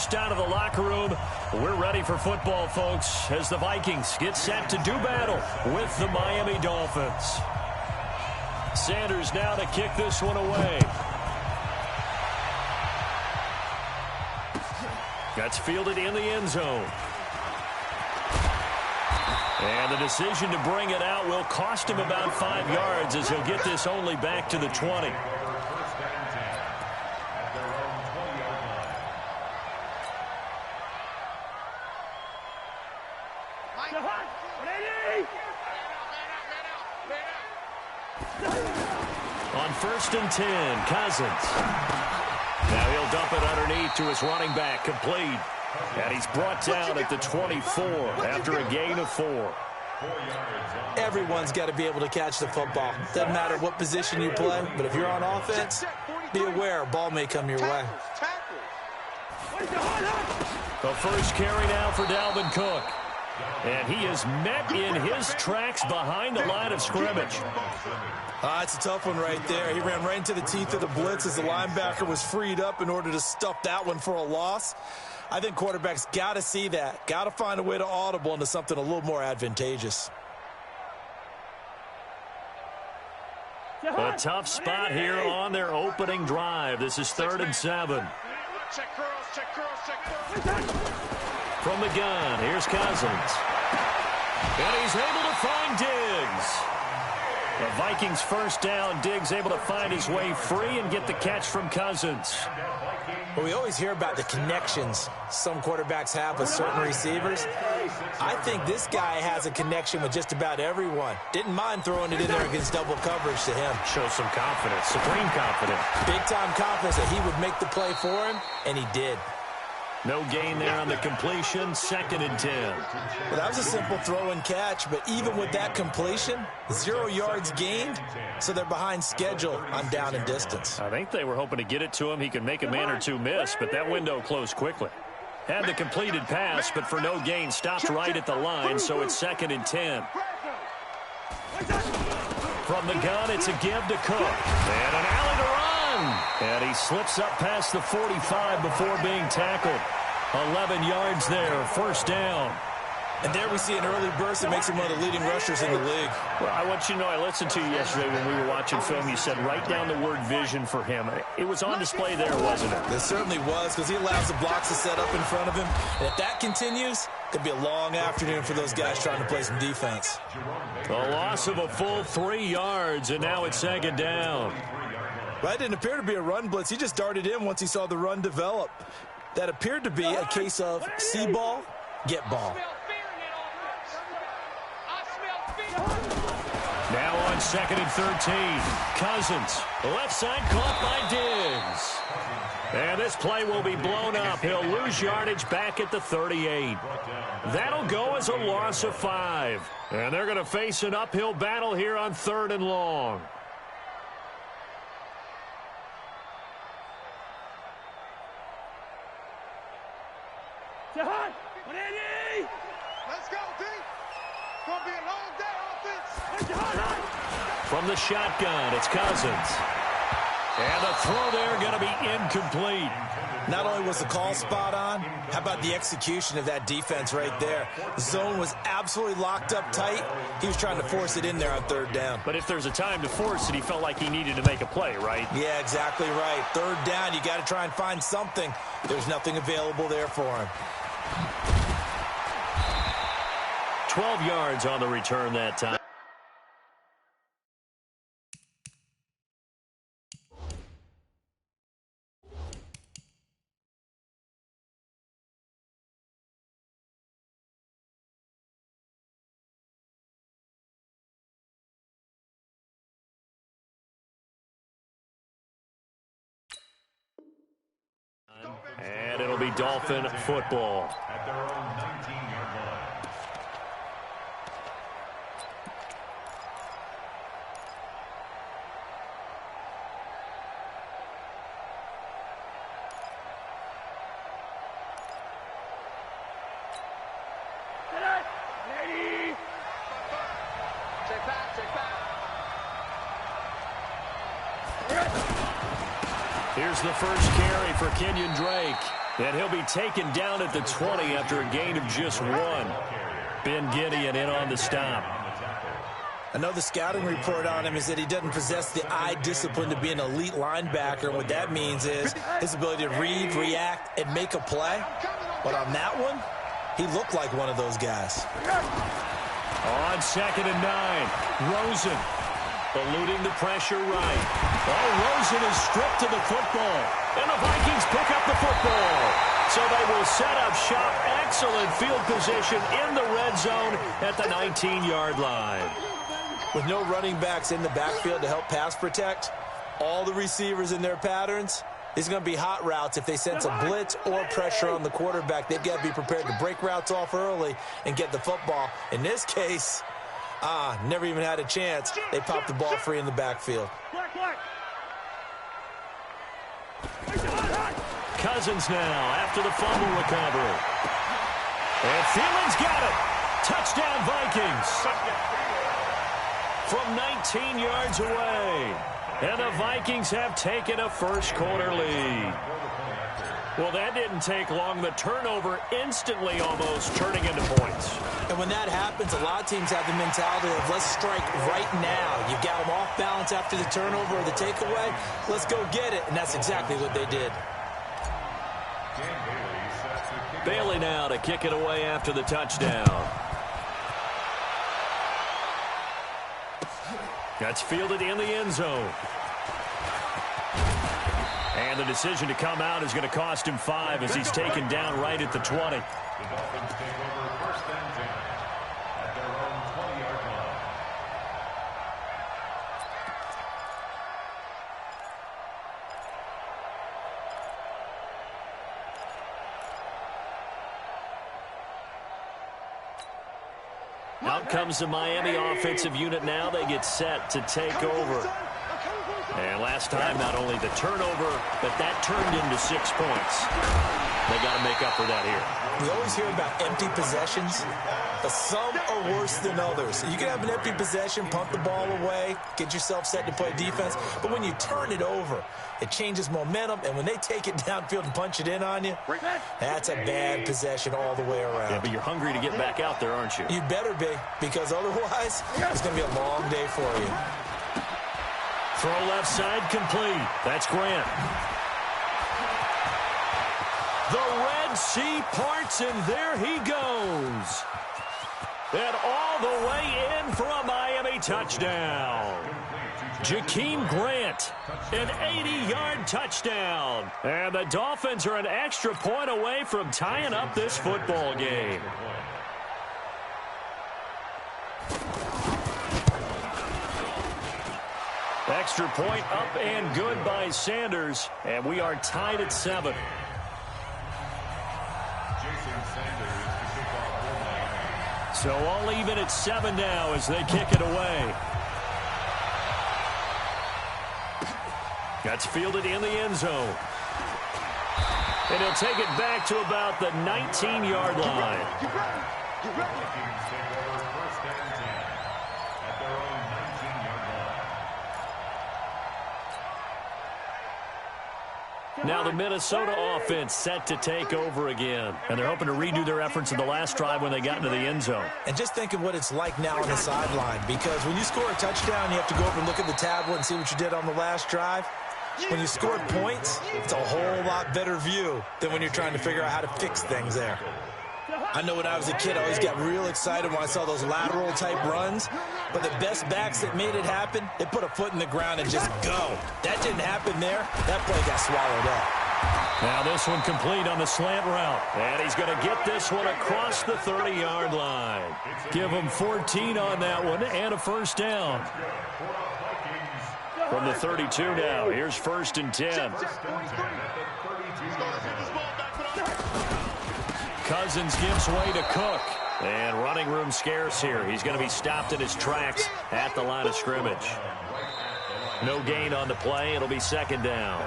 dismissed out of the locker room. We're ready for football, folks, as the Vikings get set to do battle with the Miami Dolphins. Sanders now to kick this one away. That's fielded in the end zone. And the decision to bring it out will cost him about 5 yards as he'll get this only back to the 20. On 1st and 10, Cousins. Now he'll dump it underneath to his running back, complete. And he's brought down at the 24 after a gain of 4. Everyone's got to be able to catch the football. Doesn't matter what position you play, but if you're on offense, be aware a ball may come your way. The first carry now for Dalvin Cook. And he is met in his tracks behind the line of scrimmage. It's a tough one right there. He ran right into the teeth of the blitz as the linebacker was freed up in order to stuff that one for a loss. I think quarterbacks got to see that. Got to find a way to audible into something a little more advantageous. A tough spot here on their opening drive. This is 3rd and 7. From the gun, here's Cousins. And he's able to find Diggs. The Vikings first down. Diggs able to find his way free and get the catch from Cousins. Well, we always hear about the connections some quarterbacks have with certain receivers. I think this guy has a connection with just about everyone. Didn't mind throwing it in there against double coverage to him. Shows some confidence, supreme confidence. Big-time confidence that he would make the play for him, and he did. No gain there on the completion, 2nd and 10. Well, that was a simple throw and catch, but even with that completion, 0 yards gained, so they're behind schedule on down and distance. I think they were hoping to get it to him. He could make a man or two miss, but that window closed quickly. Had the completed pass, but for no gain, stopped right at the line, so it's 2nd and 10. From the gun, it's a give to Cook. And an alley to run. And he slips up past the 45 before being tackled. 11 yards there, first down. And there we see an early burst that makes him one of the leading rushers in the league. Well, I want you to know, I listened to you yesterday when we were watching film. You said write down the word vision for him. It was on display there, wasn't it? It certainly was, because he allows the blocks to set up in front of him. And if that continues, it could be a long afternoon for those guys trying to play some defense. A loss of a full 3 yards, and now it's 2nd down. Well, that didn't appear to be a run blitz. He just darted in once he saw the run develop. That appeared to be a case of see ball, get ball. Now on 2nd and 13. Cousins, left side caught by Diggs. And this play will be blown up. He'll lose yardage back at the 38. That'll go as a loss of 5. And they're going to face an uphill battle here on 3rd and long. Let's go, D. Gonna be a long day offense. From the shotgun, it's Cousins. And the throw there going to be incomplete. Not only was the call spot on, how about the execution of that defense right there? The zone was absolutely locked up tight. He was trying to force it in there on 3rd down. But if there's a time to force it, he felt like he needed to make a play, right? Yeah, exactly right. 3rd down, you got to try and find something. There's nothing available there for him. 12 yards on the return that time. And it'll be Dolphin football. At their own 19-yard line. Here's the first carry for Kenyon Drake. And he'll be taken down at the 20 after a gain of just 1. Ben Gideon in on the stop. I know the scouting report on him is that he doesn't possess the eye discipline to be an elite linebacker. And what that means is his ability to read, react, and make a play. But on that one, he looked like one of those guys. On 2nd and 9, Rosen eluding the pressure right. Oh, Rosen is stripped to the football. And the Vikings pick up the football. So they will set up shop. Excellent field position in the red zone at the 19-yard line. With no running backs in the backfield to help pass protect, all the receivers in their patterns, these are going to be hot routes. If they sense a blitz or pressure on the quarterback, they've got to be prepared to break routes off early and get the football. In this case, never even had a chance. They popped the ball free in the backfield. Cousins now after the fumble recovery. And Thielens got it. Touchdown Vikings. From 19 yards away. And the Vikings have taken a first-quarter lead. Well, that didn't take long. The turnover instantly almost turning into points. And when that happens, a lot of teams have the mentality of let's strike right now. You've got them off balance after the turnover or the takeaway. Let's go get it. And that's exactly what they did. Bailey now to kick it away after the touchdown. That's fielded in the end zone. And the decision to come out is going to cost him 5 as he's taken down right at the 20. Out comes the Miami offensive unit now. They get set to take over. And last time, not only the turnover, but that turned into 6 points. They got to make up for that here. We always hear about empty possessions, but some are worse than others. You can have an empty possession, pump the ball away, get yourself set to play defense, but when you turn it over, it changes momentum, and when they take it downfield and punch it in on you, that's a bad possession all the way around. Yeah, but you're hungry to get back out there, aren't you? You better be, because otherwise, it's going to be a long day for you. Throw left side complete. That's Grant. The Red Sea parts, and there he goes. And all the way in for a Miami touchdown. Jakeem Grant, an 80-yard touchdown. And the Dolphins are an extra point away from tying up this football game. Extra point up and good by Sanders. And we are tied at 7. So all even at 7 now as they kick it away. That's fielded in the end zone. And he'll take it back to about the 19-yard line. Now the Minnesota offense set to take over again. And they're hoping to redo their efforts in the last drive when they got into the end zone. And just think of what it's like now on the sideline. Because when you score a touchdown, you have to go over and look at the tablet and see what you did on the last drive. When you scored points, it's a whole lot better view than when you're trying to figure out how to fix things there. I know when I was a kid, I always got real excited when I saw those lateral-type runs. But the best backs that made it happen, they put a foot in the ground and just go. That didn't happen there. That play got swallowed up. Now this one complete on the slant route. And he's going to get this one across the 30-yard line. Give him 14 on that one and a first down. From the 32 now, here's 1st and 10. Cousins gives way to Cook. And running room scarce here. He's going to be stopped in his tracks at the line of scrimmage. No gain on the play. It'll be 2nd down.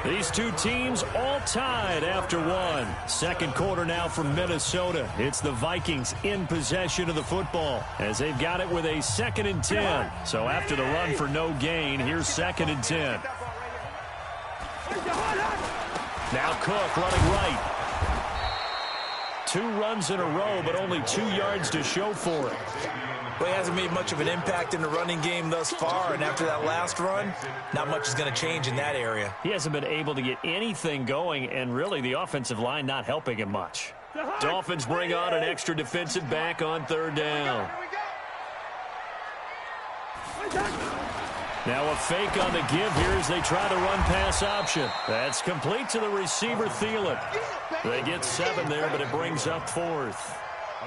These two teams all tied after 1. Second quarter now from Minnesota. It's the Vikings in possession of the football as they've got it with a 2nd and 10. So after the run for no gain, here's 2nd and 10. Now Cook running right. 2 runs in a row, but only 2 yards to show for it. Well, he hasn't made much of an impact in the running game thus far, and after that last run, not much is going to change in that area. He hasn't been able to get anything going, and really the offensive line not helping him much. Dolphins bring on an extra defensive back on 3rd down. Now a fake on the give here as they try to run pass option. That's complete to the receiver, Thielen. They get 7 there, but it brings up 4th.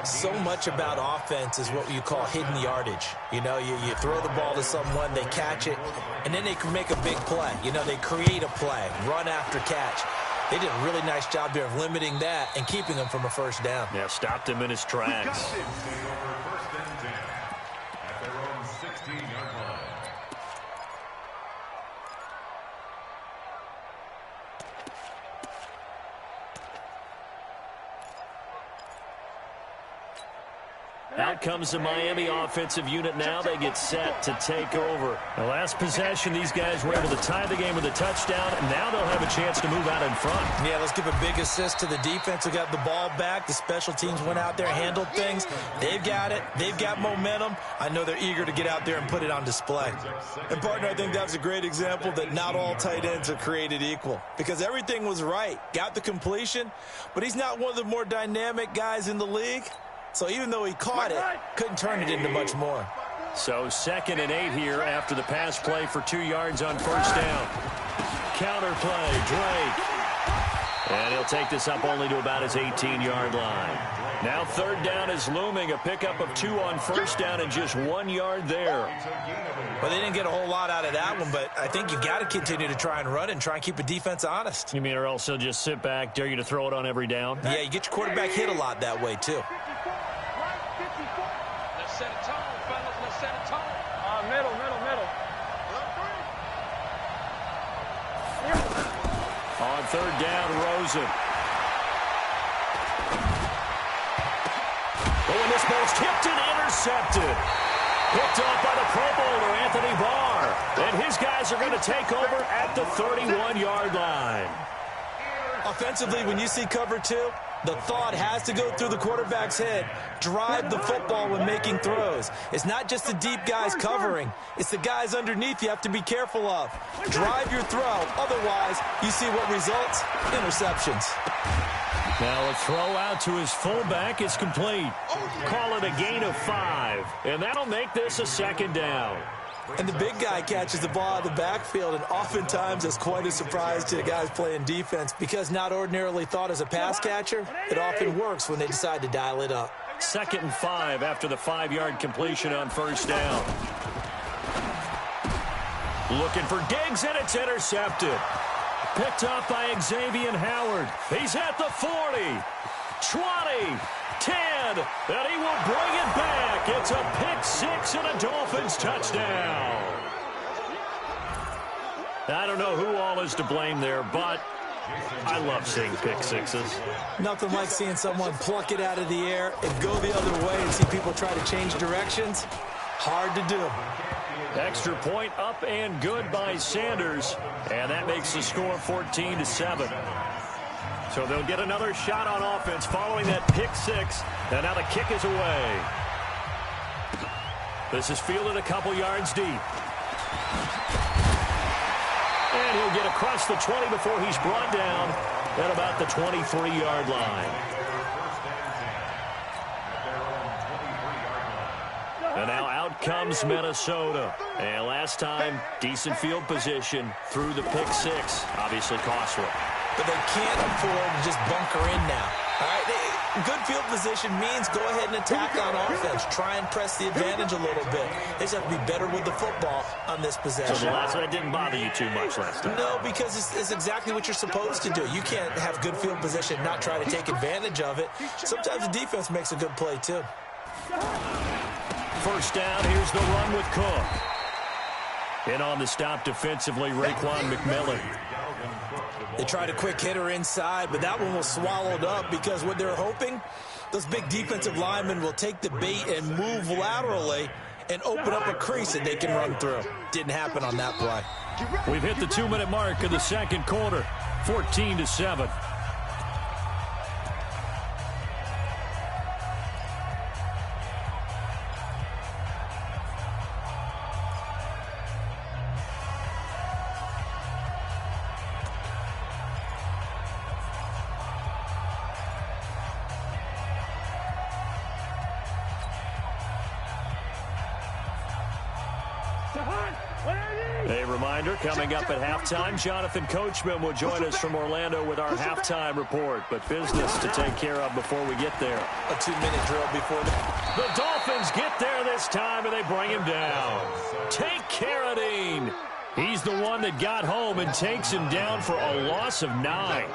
So much about offense is what you call hidden yardage. You know, you throw the ball to someone, they catch it, and then they can make a big play. You know, they create a play, run after catch. They did a really nice job there of limiting that and keeping him from a 1st down. Yeah, stopped him in his tracks. Out comes the Miami offensive unit now. They get set to take over. The last possession, these guys were able to tie the game with a touchdown, and now they'll have a chance to move out in front. Yeah, let's give a big assist to the defense who got the ball back. The special teams went out there, handled things. They've got it. They've got momentum. I know they're eager to get out there and put it on display. And, partner, I think that was a great example that not all tight ends are created equal because everything was right. Got the completion, but he's not one of the more dynamic guys in the league. So even though he caught it, couldn't turn it into much more. So 2nd and 8 here after the pass play for 2 yards on 1st down. Counter play, Drake. And he'll take this up only to about his 18-yard line. Now 3rd down is looming. A pickup of 2 on 1st down and just 1 yard there. Well, they didn't get a whole lot out of that one, but I think you got to continue to try and run and try and keep a defense honest. You mean or else they'll just sit back, dare you to throw it on every down? Yeah, you get your quarterback hit a lot that way, too. Let's set a tone, fellas. Let's set a tone. Middle. On 3rd down, Rosen. Oh, and this ball's tipped and intercepted. Picked off by the Pro Bowler, Anthony Barr. And his guys are going to take over at the 31-yard line. Offensively, when you see cover 2, the thought has to go through the quarterback's head. Drive the football when making throws. It's not just the deep guys covering. It's the guys underneath you have to be careful of. Drive your throw. Otherwise, you see what results? Interceptions. Now a throw out to his fullback is complete. Call it a gain of 5. And that'll make this a 2nd down. And the big guy catches the ball out of the backfield, and oftentimes it's quite a surprise to the guys playing defense because not ordinarily thought as a pass catcher, it often works when they decide to dial it up. 2nd and 5 after the 5-yard completion on 1st down. Looking for Diggs, and it's intercepted. Picked off by Xavier Howard. He's at the 40, 20, 10, and he will bring it back. It's a pick 6 and a Dolphins touchdown. I don't know who all is to blame there, but I love seeing pick sixes. Nothing like seeing someone pluck it out of the air and go the other way and see people try to change directions. Hard to do. Extra point up and good by Sanders, and that makes the score 14-7. So they'll get another shot on offense following that pick 6, and now the kick is away. This is fielded a couple yards deep. And he'll get across the 20 before he's brought down at about the 23-yard line. And now out comes Minnesota. And last time, decent field position through the pick 6. Obviously costly. But they can't afford to just bunker in now. All right, good field position means go ahead and attack on offense. Try and press the advantage a little bit. They just have to be better with the football on this possession. So the last one didn't bother you too much last time? No, because it's exactly what you're supposed to do. You can't have good field position and not try to take advantage of it. Sometimes the defense makes a good play, too. First down, here's the run with Cook. In on the stop defensively, Raekwon McMillan. They tried a quick hitter inside, but that one was swallowed up because what they're hoping, those big defensive linemen will take the bait and move laterally and open up a crease that they can run through. Didn't happen on that play. We've hit the 2-minute mark of the second quarter. 14-7. A reminder, coming up at halftime, Jonathan Coachman will join us from Orlando with our halftime report. But business to take care of before we get there. A 2-minute drill before the Dolphins get there this time, and they bring him down. Take Carradine. He's the one that got home and takes him down for a loss of 9.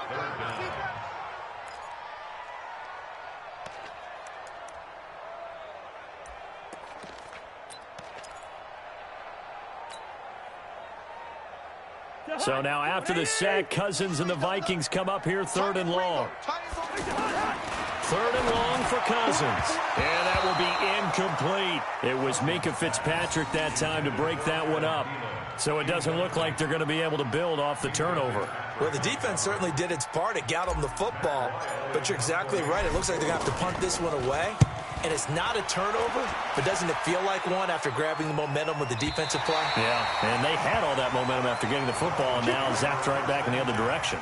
So now after the sack, Cousins and the Vikings come up here 3rd and long. 3rd and long for Cousins. And that will be incomplete. It was Minkah Fitzpatrick that time to break that one up. So it doesn't look like they're going to be able to build off the turnover. Well, the defense certainly did its part. It got them the football. But you're exactly right. It looks like they're going to have to punt this one away. And it's not a turnover, but doesn't it feel like one after grabbing the momentum with the defensive play? Yeah, and they had all that momentum after getting the football, and now zapped right back in the other direction.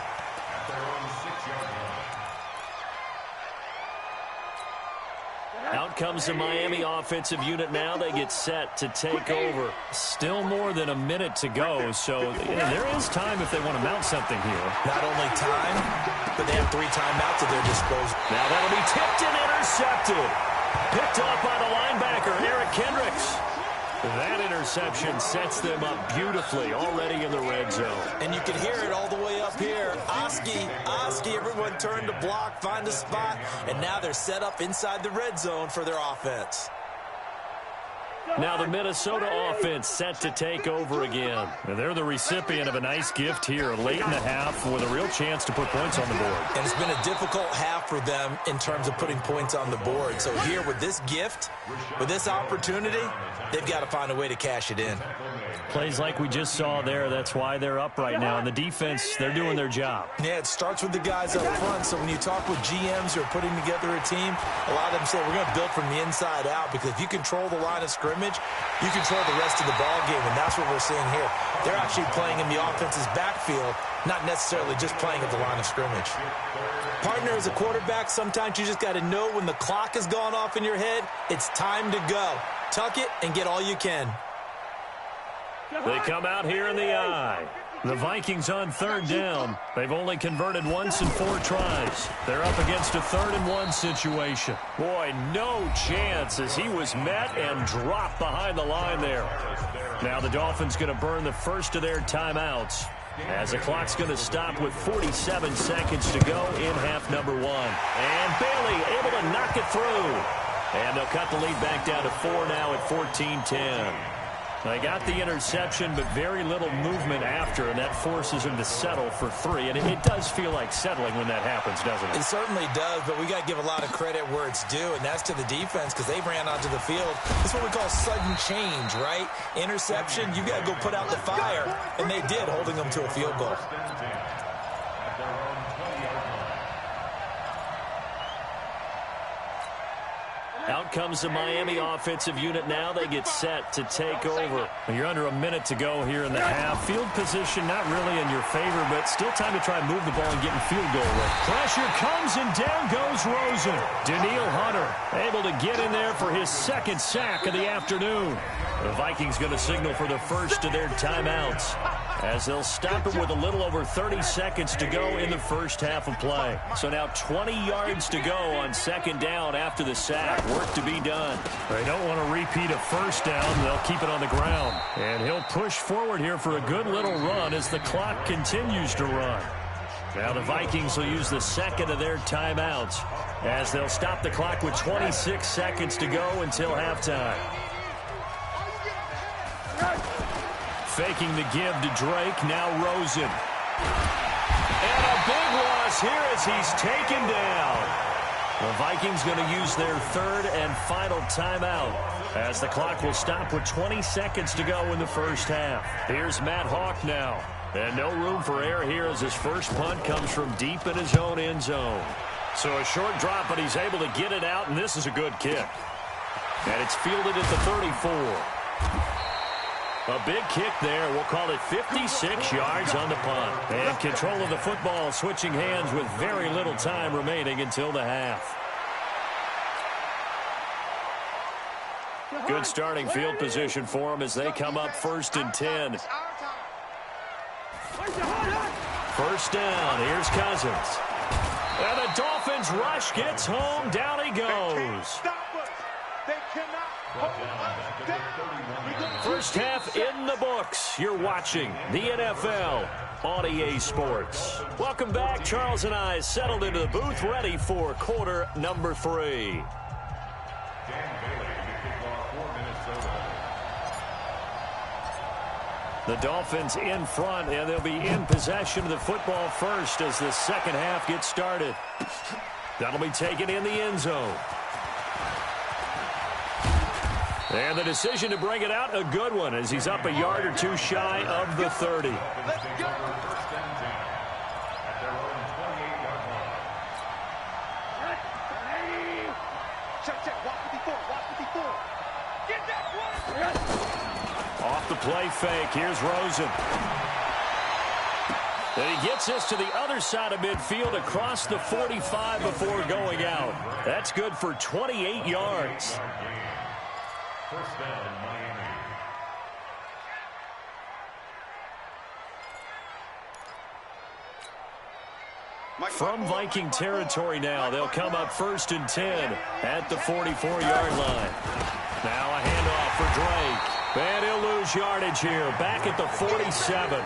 Out comes the Miami offensive unit now. They get set to take over. Still more than a minute to go, so there is time if they want to mount something here. Not only time, but they have 3 timeouts at their disposal. Now that'll be tipped and intercepted. Picked up by the linebacker, Eric Kendricks. That interception sets them up beautifully already in the red zone. And you can hear it all the way up here. Oski, everyone turned to block, find a spot, and now they're set up inside the red zone for their offense. Now the Minnesota offense set to take over again. And they're the recipient of a nice gift here late in the half with a real chance to put points on the board. And it's been a difficult half for them in terms of putting points on the board. So here with this gift, with this opportunity, they've got to find a way to cash it in. Plays like we just saw there, that's why they're up right now. And the defense, they're doing their job. Yeah, it starts with the guys up front. So when you talk with GMs who are putting together a team, a lot of them say we're going to build from the inside out, because if you control the line of scrimmage, you control the rest of the ball game, and that's what we're seeing here. They're actually playing in the offense's backfield, not necessarily just playing at the line of scrimmage. Partner, as a quarterback, sometimes you just got to know when the clock has gone off in your head, it's time to go. Tuck it and get all you can. They come out here in the eye. The Vikings on 3rd down. They've only converted once in 4 tries. They're up against a 3rd and 1 situation. Boy, no chance as he was met and dropped behind the line there. Now the Dolphins going to burn the first of their timeouts, as the clock's going to stop with 47 seconds to go in half number 1. And Bailey able to knock it through. And they'll cut the lead back down to 4 now at 14-10. They got the interception, but very little movement after, and that forces them to settle for 3. And it does feel like settling when that happens, doesn't it? It certainly does, but we got to give a lot of credit where it's due, and that's to the defense, because they ran onto the field. It's what we call sudden change, right? Interception, you got to go put out the fire, and they did, holding them to a field goal. Out comes the Miami offensive unit now. They get set to take over. You're under a minute to go here in the half. Field position not really in your favor, but still time to try and move the ball and get in field goal range. Pressure comes and down goes Rosen. Daniil Hunter able to get in there for his 2nd sack of the afternoon. The Vikings going to signal for the first of their timeouts, as they'll stop it with a little over 30 seconds to go in the first half of play. So now 20 yards to go on 2nd down after the sack. Work to be done. They don't want to repeat a first down. They'll keep it on the ground. And he'll push forward here for a good little run as the clock continues to run. Now the Vikings will use the 2nd of their timeouts, as they'll stop the clock with 26 seconds to go until halftime. Faking the give to Drake, now Rosen. And a big loss here as he's taken down. The Vikings going to use their 3rd and final timeout, as the clock will stop with 20 seconds to go in the first half. Here's Matt Hawk now. And no room for error here as his first punt comes from deep in his own end zone. So a short drop, but he's able to get it out, and this is a good kick. And it's fielded at the 34. A big kick there. We'll call it 56 yards on the punt. And control of the football switching hands with very little time remaining until the half. Good starting field position for them as they come up 1st and 10. First down. Here's Cousins. And the Dolphins rush gets home. Down he goes. First half in the books. You're watching the NFL on EA Sports. Welcome back. Charles and I settled into the booth ready for quarter number 3. The Dolphins in front, and they'll be in possession of the football first as the second half gets started. That'll be taken in the end zone. And the decision to bring it out, a good one, as he's up a yard or two shy of the 30. Off the play fake, here's Rosen. And he gets this to the other side of midfield across the 45 before going out. That's good for 28 yards. First down, Miami. From Viking territory now, they'll come up 1st and 10 at the 44-yard line. Now a handoff for Drake. And he'll lose yardage here, back at the 47.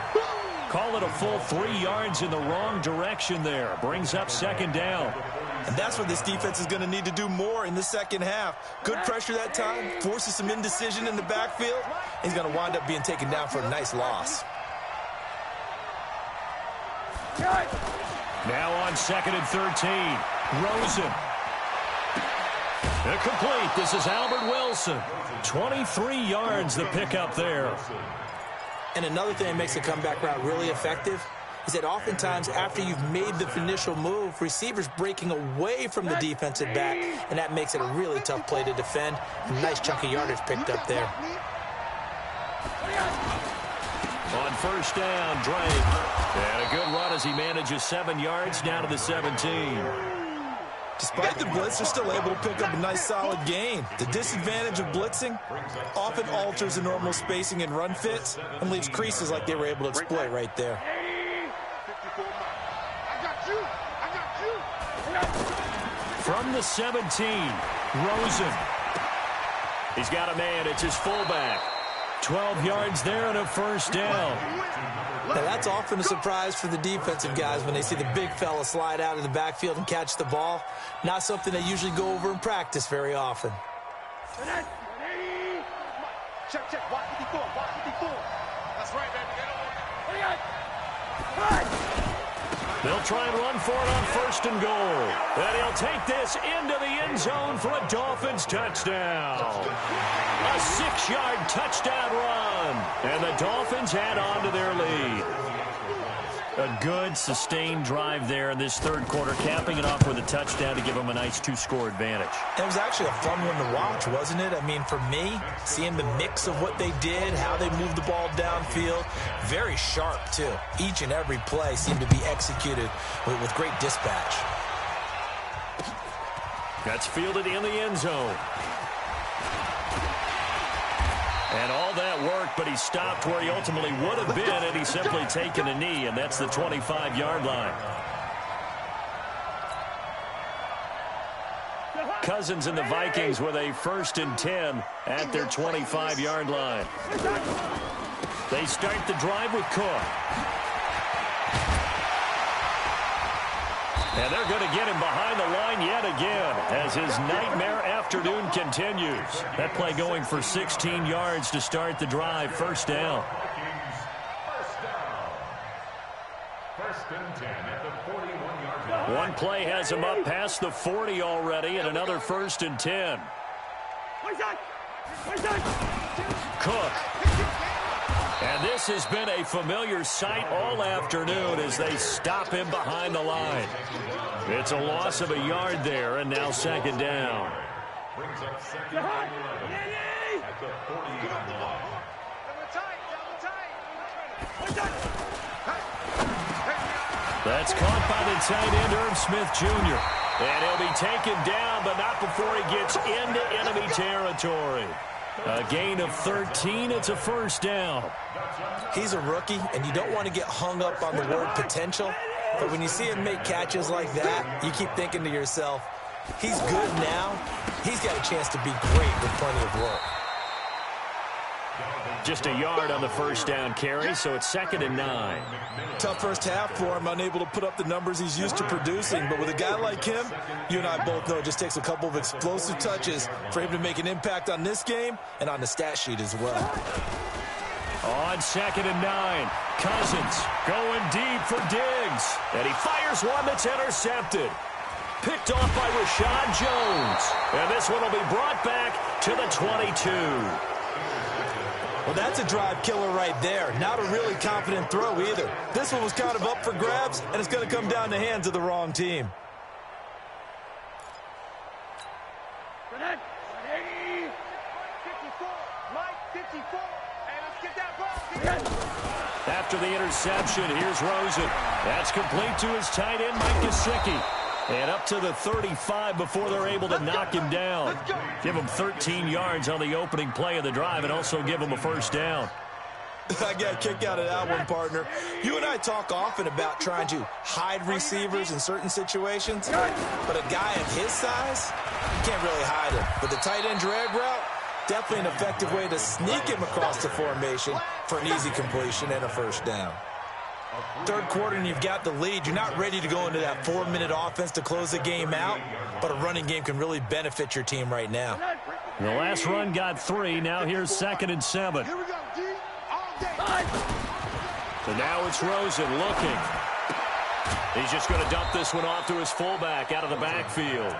Call it a full 3 yards in the wrong direction there. Brings up 2nd down. And that's what this defense is going to need to do more in the second half. Good pressure that time, forces some indecision in the backfield. He's going to wind up being taken down for a nice loss. Now on 2nd and 13. Rosen. Incomplete. This is Albert Wilson. 23 yards the pickup there. And another thing that makes the comeback route really effective is that oftentimes after you've made the initial move, receivers breaking away from the defensive back, and that makes it a really tough play to defend. A nice chunk of yardage picked up there. On first down, Drake. And a good run as he manages 7 yards down to the 17. Despite the blitz, they're still able to pick up a nice solid gain. The disadvantage of blitzing often alters the normal spacing and run fits and leaves creases like they were able to exploit right there. From the 17, Rosen. He's got a man. It's his fullback. 12 yards there and a first down. Now, that's often a surprise for the defensive guys when they see the big fella slide out of the backfield and catch the ball. Not something they usually go over in practice very often. Check. Watch 54. That's right, baby. They'll try and run for it on 1st and goal. And he'll take this into the end zone for a Dolphins touchdown. A 6-yard touchdown run. And the Dolphins add on to their lead. A good, sustained drive there in this third quarter, capping it off with a touchdown to give them a nice 2-score advantage. It was actually a fun one to watch, wasn't it? I mean, for me, seeing the mix of what they did, how they moved the ball downfield, very sharp, too. Each and every play seemed to be executed with great dispatch. That's fielded in the end zone. And all that worked, but he stopped where he ultimately would have been, and he's simply taken a knee, and that's the 25-yard line. Cousins and the Vikings with a 1st and 10 at their 25-yard line. They start the drive with Cook. And they're going to get him behind the line yet again as his nightmare afternoon continues. That play going for 16 yards to start the drive. First down. First and 10 at the 41-yard line. One play has him up past the 40 already, and another 1st and 10. Cook. And this has been a familiar sight all afternoon as they stop him behind the line. It's a loss of a yard there, and now second down. That's caught by the tight end, Irv Smith Jr. And he'll be taken down, but not before he gets into enemy territory. A gain of 13. It's a first down. He's a rookie, and you don't want to get hung up on the word potential. But when you see him make catches like that, you keep thinking to yourself, he's good now. He's got a chance to be great with plenty of work. Just a yard on the first down carry, so it's 2nd and 9. Tough first half for him, unable to put up the numbers he's used to producing. But with a guy like him, you and I both know it just takes a couple of explosive touches for him to make an impact on this game and on the stat sheet as well. On 2nd and 9, Cousins going deep for Diggs. And he fires one that's intercepted. Picked off by Rashad Jones. And this one will be brought back to the 22. Well, that's a drive killer right there. Not a really confident throw either. This one was kind of up for grabs, and it's going to come down the hands of the wrong team. After the interception, here's Rosen. That's complete to his tight end, Mike Gesicki. And up to the 35 before they're able to knock him down. Give him 13 yards on the opening play of the drive and also give him a first down. I got a kick out of that one, partner. You and I talk often about trying to hide receivers in certain situations, but a guy of his size, you can't really hide him. But the tight end drag route, definitely an effective way to sneak him across the formation for an easy completion and a first down. Third quarter and you've got the lead. You're not ready to go into that 4-minute offense to close the game out, but a running game can really benefit your team right now. The last run got 3. Now here's 2nd and 7. Here we go, D. All day. So now it's Rosen looking. He's just going to dump this one off to his fullback out of the backfield.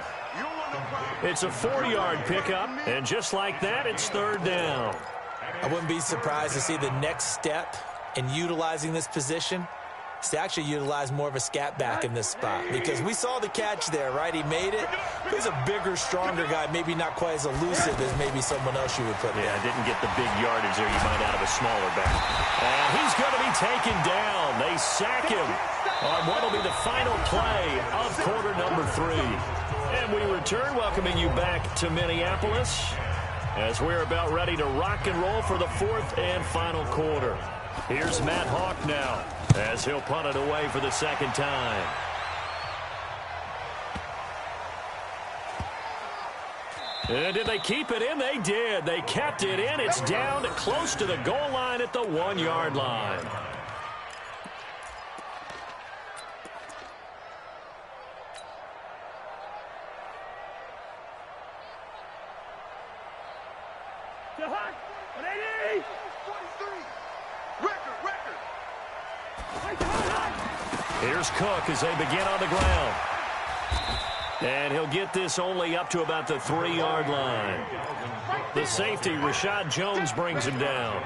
It's a 4-yard pickup, and just like that, it's 3rd down. I wouldn't be surprised to see the next step in utilizing this position is to actually utilize more of a scat back in this spot, because we saw the catch there, right? He made it. He's a bigger, stronger guy, maybe not quite as elusive as maybe someone else you would put there. Yeah, didn't get the big yardage there you might out of a smaller back. And he's going to be taken down. They sack him on what will be the final play of quarter number 3. And we return, welcoming you back to Minneapolis as we're about ready to rock and roll for the 4th and final quarter. Here's Matt Hawk now as he'll punt it away for the 2nd time. And did they keep it in? They did. They kept it in. It's down to close to the goal line at the 1-yard line. Here's Cook as they begin on the ground. And he'll get this only up to about the 3-yard line. The safety, Rashad Jones, brings him down.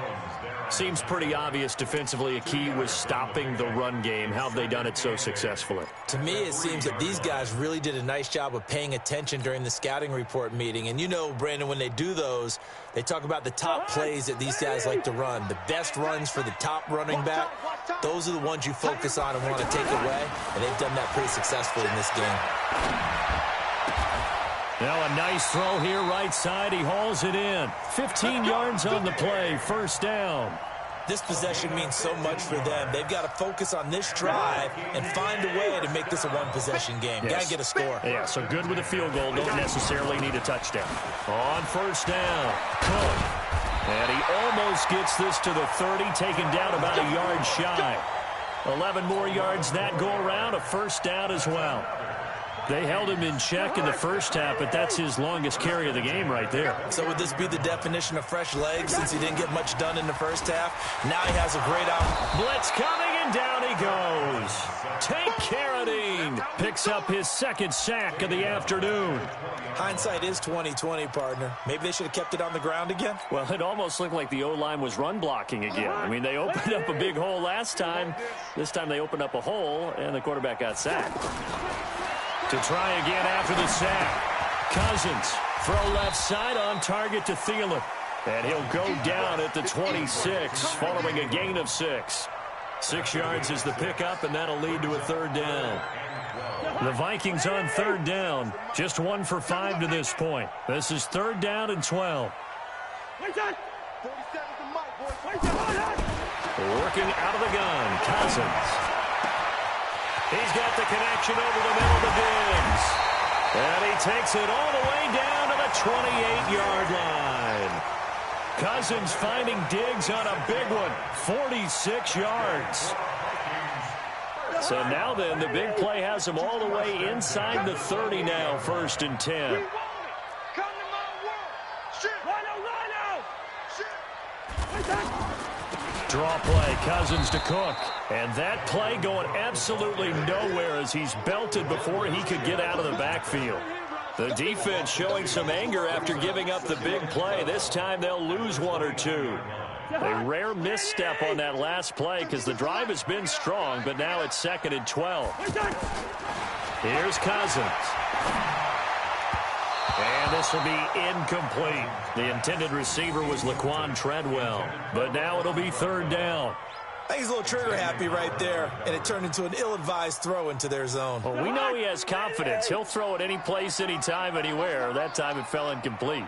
Seems pretty obvious defensively a key was stopping the run game. How have they done it so successfully? To me, it seems that these guys really did a nice job of paying attention during the scouting report meeting. And you know, Brandon, when they do those, they talk about the top plays that these guys like to run. The best runs for the top running back, those are the ones you focus on and want to take away. And they've done that pretty successfully in this game. Now a nice throw here right side. He hauls it in. 15 yards on the play. First down. This possession means so much for them. They've got to focus on this drive and find a way to make this a one-possession game. Yes. Got to get a score. Yeah, so good with a field goal. Don't necessarily need a touchdown. On first down, Cook. And he almost gets this to the 30, taken down about a yard shy. 11 more yards that go around, a first down as well. They held him in check in the first half, but that's his longest carry of the game right there. So would this be the definition of fresh legs since he didn't get much done in the first half? Now he has a great out. Blitz coming, And down he goes. Tank Carradine picks up his second sack of the afternoon. Hindsight is 20/20, partner. Maybe they should have kept it on the ground again. Well, it almost looked like the O-line was run blocking again. I mean, they opened up a big hole last time. This time they opened up a hole, and the quarterback got sacked. To try again after the sack. Cousins, throw left side on target to Thielen. And he'll go down at the 26, following a gain of 6. 6 yards is the pickup, and that'll lead to a third down. The Vikings on third down, just 1 for 5 to this point. This is third down and 12. Working out of the gun, Cousins. He's got the connection over the middle to Diggs. And he takes it all the way down to the 28-yard line. Cousins finding Diggs on a big one, 46 yards. So now then, the big play has him all the way inside the 30 now, 1st and 10. Draw play, Cousins to Cook. And that play going absolutely nowhere as he's belted before he could get out of the backfield. The defense showing some anger after giving up the big play. This time they'll lose 1 or 2. A rare misstep on that last play because the drive has been strong, but now it's 2nd and 12. Here's Cousins. And this will be incomplete. The intended receiver was Laquan Treadwell, but now it'll be third down. I think he's a little trigger happy right there, and it turned into an ill-advised throw into their zone. Well, we know he has confidence. He'll throw it any place, anytime, anywhere. That time it fell incomplete.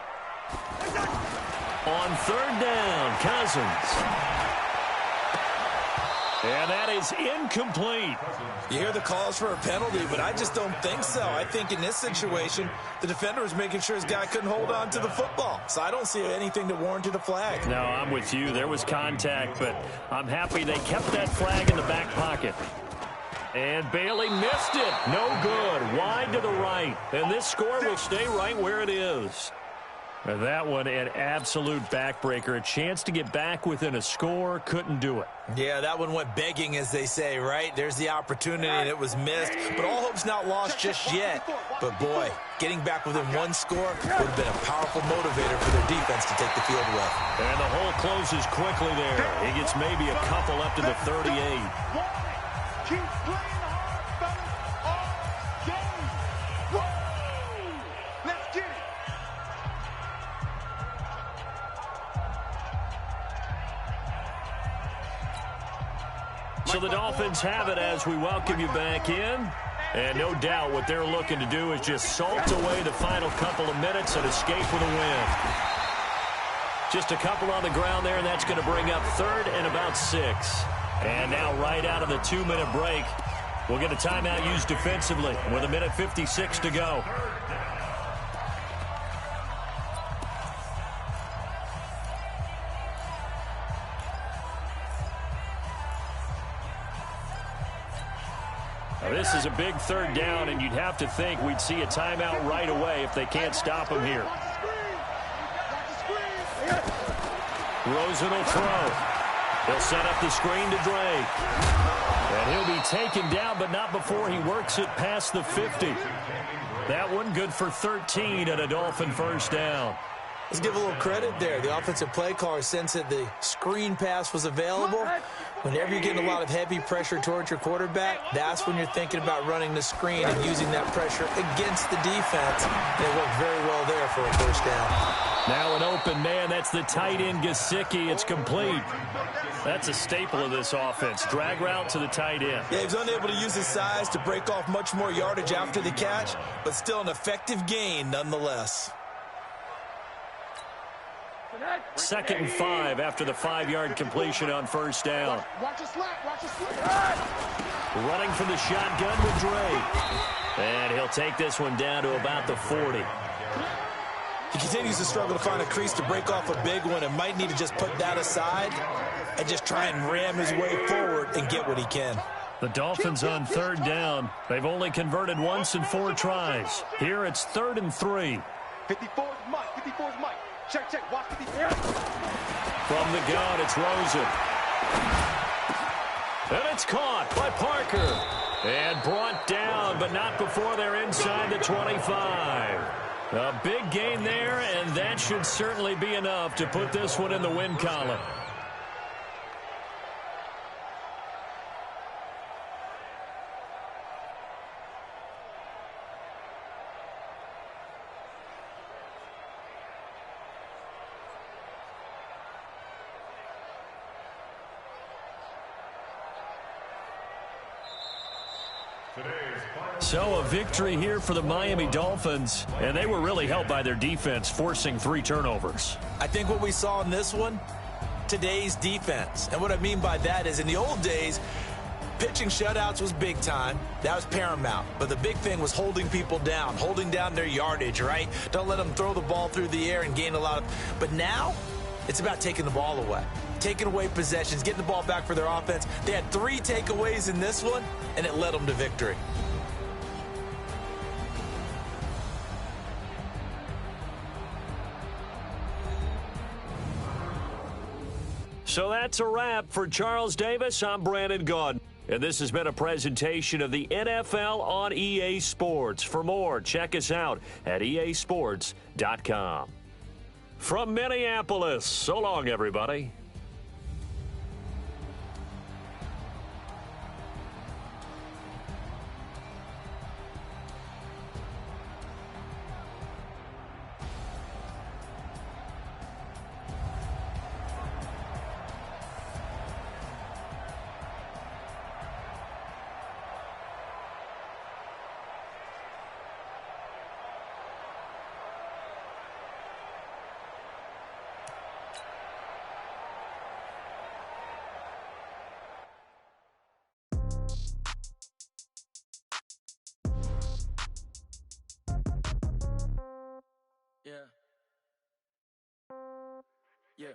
On third down, Cousins. And that is incomplete. You hear the calls for a penalty, but I just don't think so. I think in this situation, the defender was making sure his guy couldn't hold on to the football. So I don't see anything that warranted a flag. No, I'm with you. There was contact, but I'm happy they kept that flag in the back pocket. And Bailey missed it. No good. Wide to the right. And this score will stay right where it is. And that one, an absolute backbreaker. A chance to get back within a score. Couldn't do it. Yeah, that one went begging, as they say, right? There's the opportunity, and it was missed. But all hope's not lost just yet. But, boy, getting back within 1 score would have been a powerful motivator for their defense to take the field with. And the hole closes quickly there. He gets maybe a couple up to the 38. Keep playing hard, fellas, all game. Woo! Let's get it. So the Dolphins have it as we welcome you back in. And no doubt what they're looking to do is just salt away the final couple of minutes and escape with a win. Just a couple on the ground there, and that's going to bring up third and about 6. And now right out of the 2-minute break, we'll get a timeout used defensively with 1:56 to go. Now, this is a big third down, and you'd have to think we'd see a timeout right away if they can't stop him here. Rosen will throw. He'll set up the screen to Drake. And he'll be taken down, but not before he works it past the 50. That one good for 13 and a Dolphin first down. Let's give a little credit there. The offensive play caller sensed that the screen pass was available. Whenever you're getting a lot of heavy pressure towards your quarterback, that's when you're thinking about running the screen and using that pressure against the defense. And it worked very well there for a first down. Now an open man. That's the tight end, Gesicki. It's complete. That's a staple of this offense. Drag route to the tight end. Yeah, he was unable to use his size to break off much more yardage after the catch, but still an effective gain nonetheless. 2nd and 5 after the 5-yard completion on first down. Watch your slap, watch your slap. Running from the shotgun with Drake. And he'll take this one down to about the 40. He continues to struggle to find a crease to break off a big one and might need to just put that aside and just try and ram his way forward and get what he can. The Dolphins on third down. They've only converted once in 4 tries. Here it's 3rd and 3. 54 is Mike, 54 is Mike. Check, check, watch 54. From the gun, it's Rosen. And it's caught by Parker. And brought down, but not before they're inside the 25. A big gain there, and that should certainly be enough to put this one in the win column. So a victory here for the Miami Dolphins, and they were really helped by their defense forcing 3 turnovers. I think what we saw in this one, today's defense. And what I mean by that is in the old days, pitching shutouts was big time. That was paramount. But the big thing was holding people down, holding down their yardage, right? Don't let them throw the ball through the air and gain a lot of... But now, it's about taking the ball away. Taking away possessions, getting the ball back for their offense. They had 3 takeaways in this one, and it led them to victory. So that's a wrap for Charles Davis. I'm Brandon Gaudin. And this has been a presentation of the NFL on EA Sports. For more, check us out at easports.com. From Minneapolis, so long, everybody. Yeah.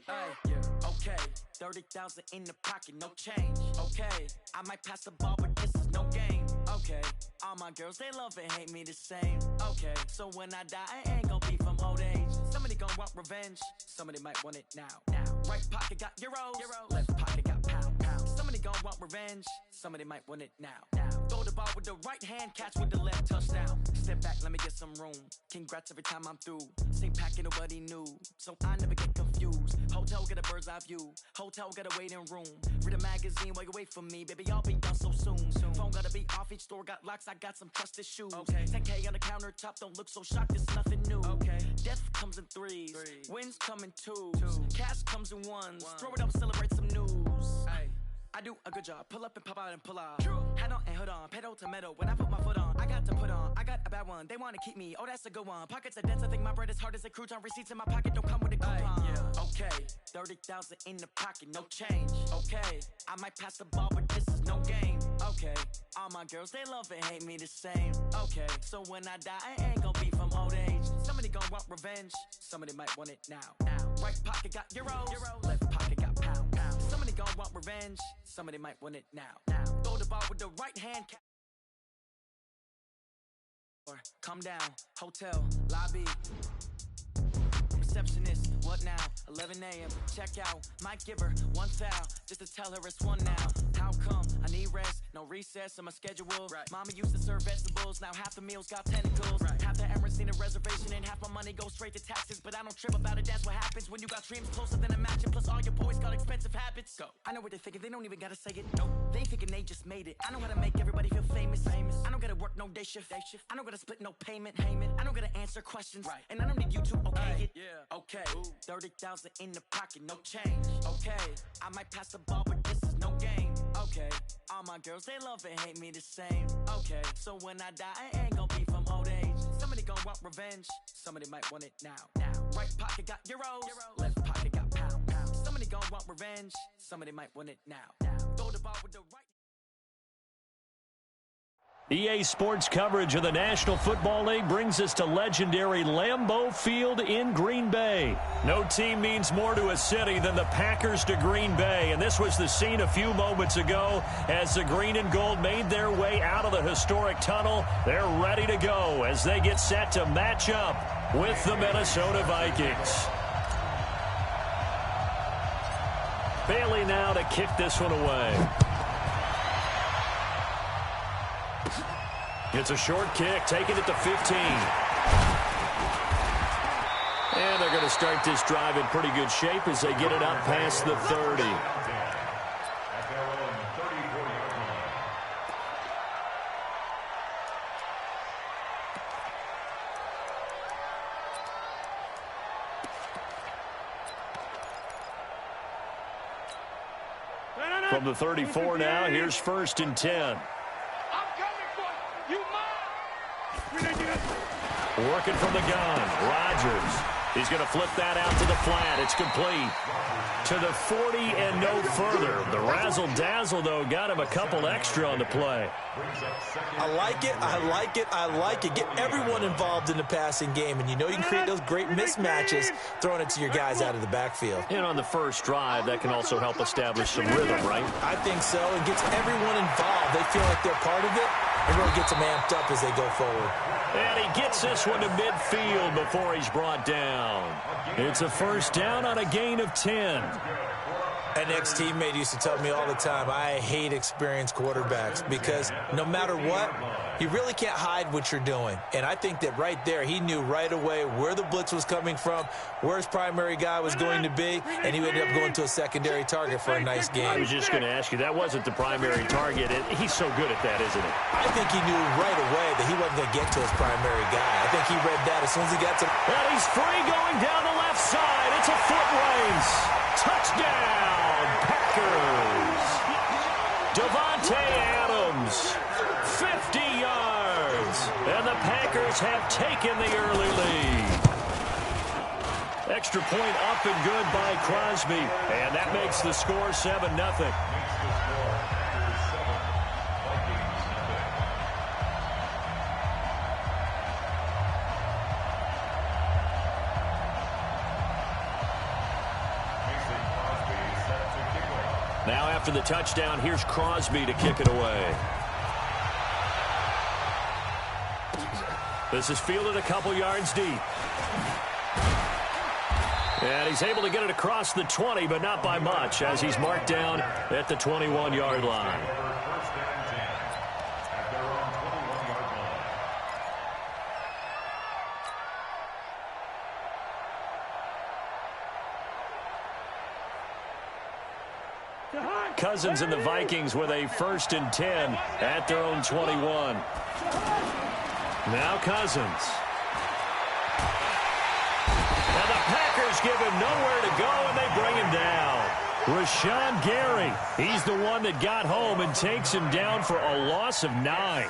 Hey, yeah. Okay. 30,000 in the pocket, no change. Okay. I might pass the ball, but this is no game. Okay. All my girls, they love and hate me the same. Okay. So when I die, I ain't gonna be from old age. Somebody gon' want revenge. Somebody might want it now. Right pocket got euros. Left pocket got pound. Somebody gon' want revenge. Somebody might want it now. Throw the ball with the right hand, catch with the left, touchdown. Step back, let me get some room. Congrats every time I'm through. Same packet, nobody knew, so I never get confused. Hotel get a bird's eye view. Hotel got a waiting room. Read a magazine while you wait for me, baby. I'll be done so soon. Phone gotta be off. Each store got locks. I got some trusted shoes. 10K on the countertop. Don't look so shocked. It's nothing new. Death comes in threes. Wins come in twos. Cash comes in ones. Throw it up, celebrate some news. I do a good job. Pull up and pop out and pull out. Head on and hood on. Pedal to metal. When I put my foot on, I got to put on. I got a bad one. They want to keep me. Oh, that's a good one. Pockets are dense. I think my bread is hard as a crouton. Receipts in my pocket don't come with a coupon. Okay. 30,000 in the pocket. No change. Okay. I might pass the ball, but this is no game. Okay. All my girls, they love and hate me the same. Okay. So when I die, I ain't gonna be from old age. Somebody gonna want revenge. Somebody might want it now. Right pocket got euros. Left pocket got pound. Somebody gon' want revenge. Somebody might want it now. Throw the ball with the right hand. Come down. Hotel. Lobby. Receptionist. What now? 11 a.m. Check out. Might give her one foul. Just to tell her it's one now. How come? I need rest. No recess in my schedule. Mama used to serve vegetables. Now half the meals got tentacles. Half the errands need a reservation. And half my money goes straight to taxes. But I don't trip about it. That's what happens when you got dreams closer than a match. And plus all your boys got expensive habits. Go. I know what they're thinking. They don't even gotta say it. No. They thinking they just made it. I know how to make everybody feel famous. I don't gotta work no day shift. I don't gotta split no payment. I don't gotta answer questions. And I don't need you to okay it. Okay. 30,000 in the pocket, no change. Okay. I might pass the ball, but this is no game. Okay. All my girls, they love and hate me the same. Okay. So when I die, I ain't gonna be from old age. Somebody gonna want revenge. Somebody might want it now. Right pocket got euros. Left pocket got pound. Somebody gonna want revenge. Somebody might want it now. Throw the ball with the right. EA Sports coverage of the National Football League brings us to legendary Lambeau Field in Green Bay. No team means more to a city than the Packers to Green Bay, and this was the scene a few moments ago as the green and gold made their way out of the historic tunnel. They're ready to go as they get set to match up with the Minnesota Vikings. Bailey now to kick this one away. It's a short kick, taking it to 15. And they're going to start this drive in pretty good shape as they get it up past the 30. From the 34 now, here's 1st and 10. I'm coming for you. You mine. Working from the gun. Rodgers. He's going to flip that out to the flat. It's complete. To the 40 and no further. The razzle-dazzle, though, got him a couple extra on the play. I like it. I like it. I like it. Get everyone involved in the passing game, and you know you can create those great mismatches throwing it to your guys out of the backfield. And on the first drive, that can also help establish some rhythm, right? I think so. It gets everyone involved. They feel like they're part of it, and really gets them amped up as they go forward. And he gets this one to midfield before he's brought down. It's a 1st down on a gain of 10. An ex-teammate used to tell me all the time, I hate experienced quarterbacks because no matter what, you really can't hide what you're doing. And I think that right there, he knew right away where the blitz was coming from, where his primary guy was going to be, and he ended up going to a secondary target for a nice game. I was just going to ask you, that wasn't the primary target. He's so good at that, isn't he? I think he knew right away that he wasn't going to get to his primary guy. I think he read that as soon as he got to... And he's free going down the left side. It's a foot race. Touchdown, Packers. Devontae Adams, 50 yards. And the Packers have taken the early lead. Extra point up and good by Crosby. And that makes the score 7-0. Now after the touchdown, here's Crosby to kick it away. This is fielded a couple yards deep. And he's able to get it across the 20, but not by much, as he's marked down at the 21-yard line. Cousins and the Vikings with a 1st and 10 at their own 21. Now Cousins. And the Packers give him nowhere to go, and they bring him down. Rashawn Gary, he's the one that got home and takes him down for a loss of 9.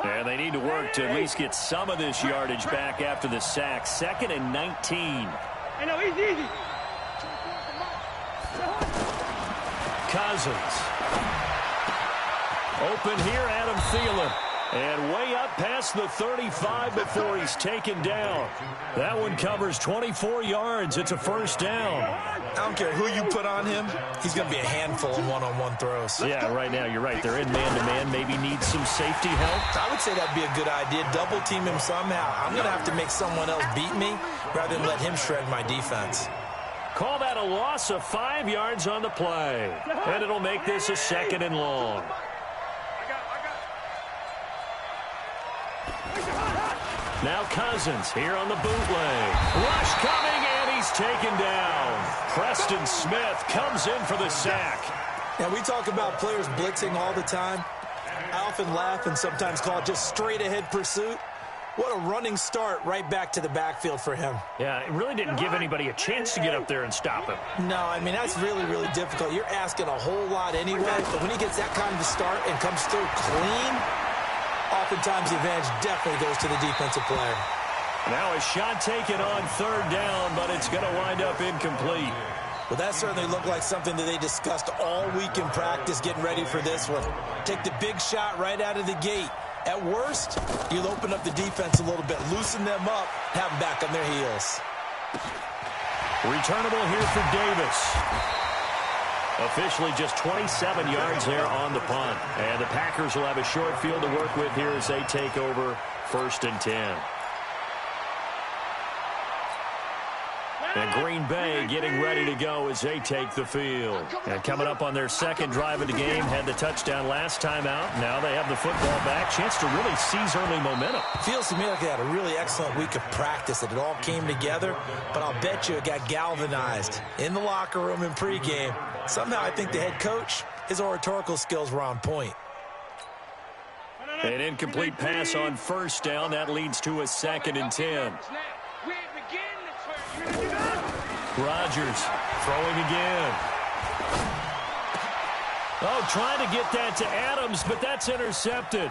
And they need to work to at least get some of this yardage back after the sack. 2nd and 19. Hey, no, easy. Cousins. Open here, Adam Thielen. And way up past the 35 before he's taken down. That one covers 24 yards. It's a 1st down. I don't care who you put on him. He's going to be a handful in one-on-one throws. Yeah, right now, you're right. They're in man-to-man. Maybe needs some safety help. I would say that'd be a good idea. Double team him somehow. I'm going to have to make someone else beat me rather than let him shred my defense. Call that a loss of 5 yards on the play. And it'll make this a 2nd and long. Now Cousins here on the bootleg. Rush coming, and he's taken down. Preston Smith comes in for the sack. Now, we talk about players blitzing all the time. I often laugh and sometimes call it just straight-ahead pursuit. What a running start right back to the backfield for him. Yeah, it really didn't give anybody a chance to get up there and stop him. No, I mean, that's really, really difficult. You're asking a whole lot anyway, but when he gets that kind of a start and comes through clean, oftentimes the advantage definitely goes to the defensive player. Now a shot taken on 3rd down, but it's going to wind up incomplete. Well, that certainly looked like something that they discussed all week in practice getting ready for this one. Take the big shot right out of the gate. At worst, you'll open up the defense a little bit, loosen them up, have them back on their heels. Returnable here for Davis. Officially just 27 yards there on the punt. And the Packers will have a short field to work with here as they take over 1st and 10. And Green Bay getting ready to go as they take the field. And coming up on their second drive of the game, had the touchdown last time out. Now they have the football back. Chance to really seize early momentum. Feels to me like they had a really excellent week of practice, that it all came together, but I'll bet you it got galvanized in the locker room in pregame. Somehow I think the head coach, his oratorical skills were on point. An incomplete pass on first down. That leads to a 2nd and 10. Rodgers throwing again. Oh, trying to get that to Adams, but that's intercepted.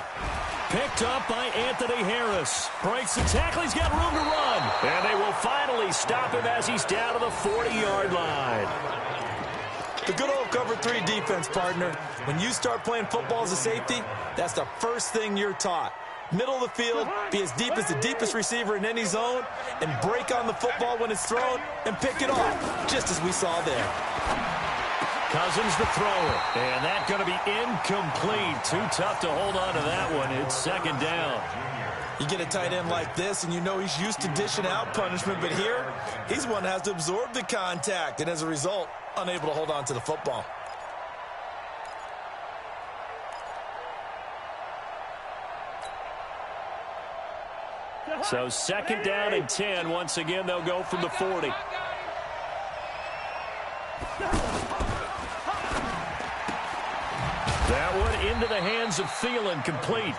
Picked up by Anthony Harris. Breaks the tackle. He's got room to run. And they will finally stop him as he's down to the 40-yard line. The good old cover 3 defense, partner. When you start playing football as a safety, that's the first thing you're taught. Middle of the field, be as deep as the deepest receiver in any zone, and break on the football when it's thrown and pick it off, just as we saw there. Cousins the thrower, and that's going to be incomplete. Too tough to hold on to that one. It's 2nd down. You get a tight end like this, and you know he's used to dishing out punishment, but here, he's one that has to absorb the contact, and as a result, unable to hold on to the football. So 2nd down and 10. Once again, they'll go from the 40. That one into the hands of Thielen, complete.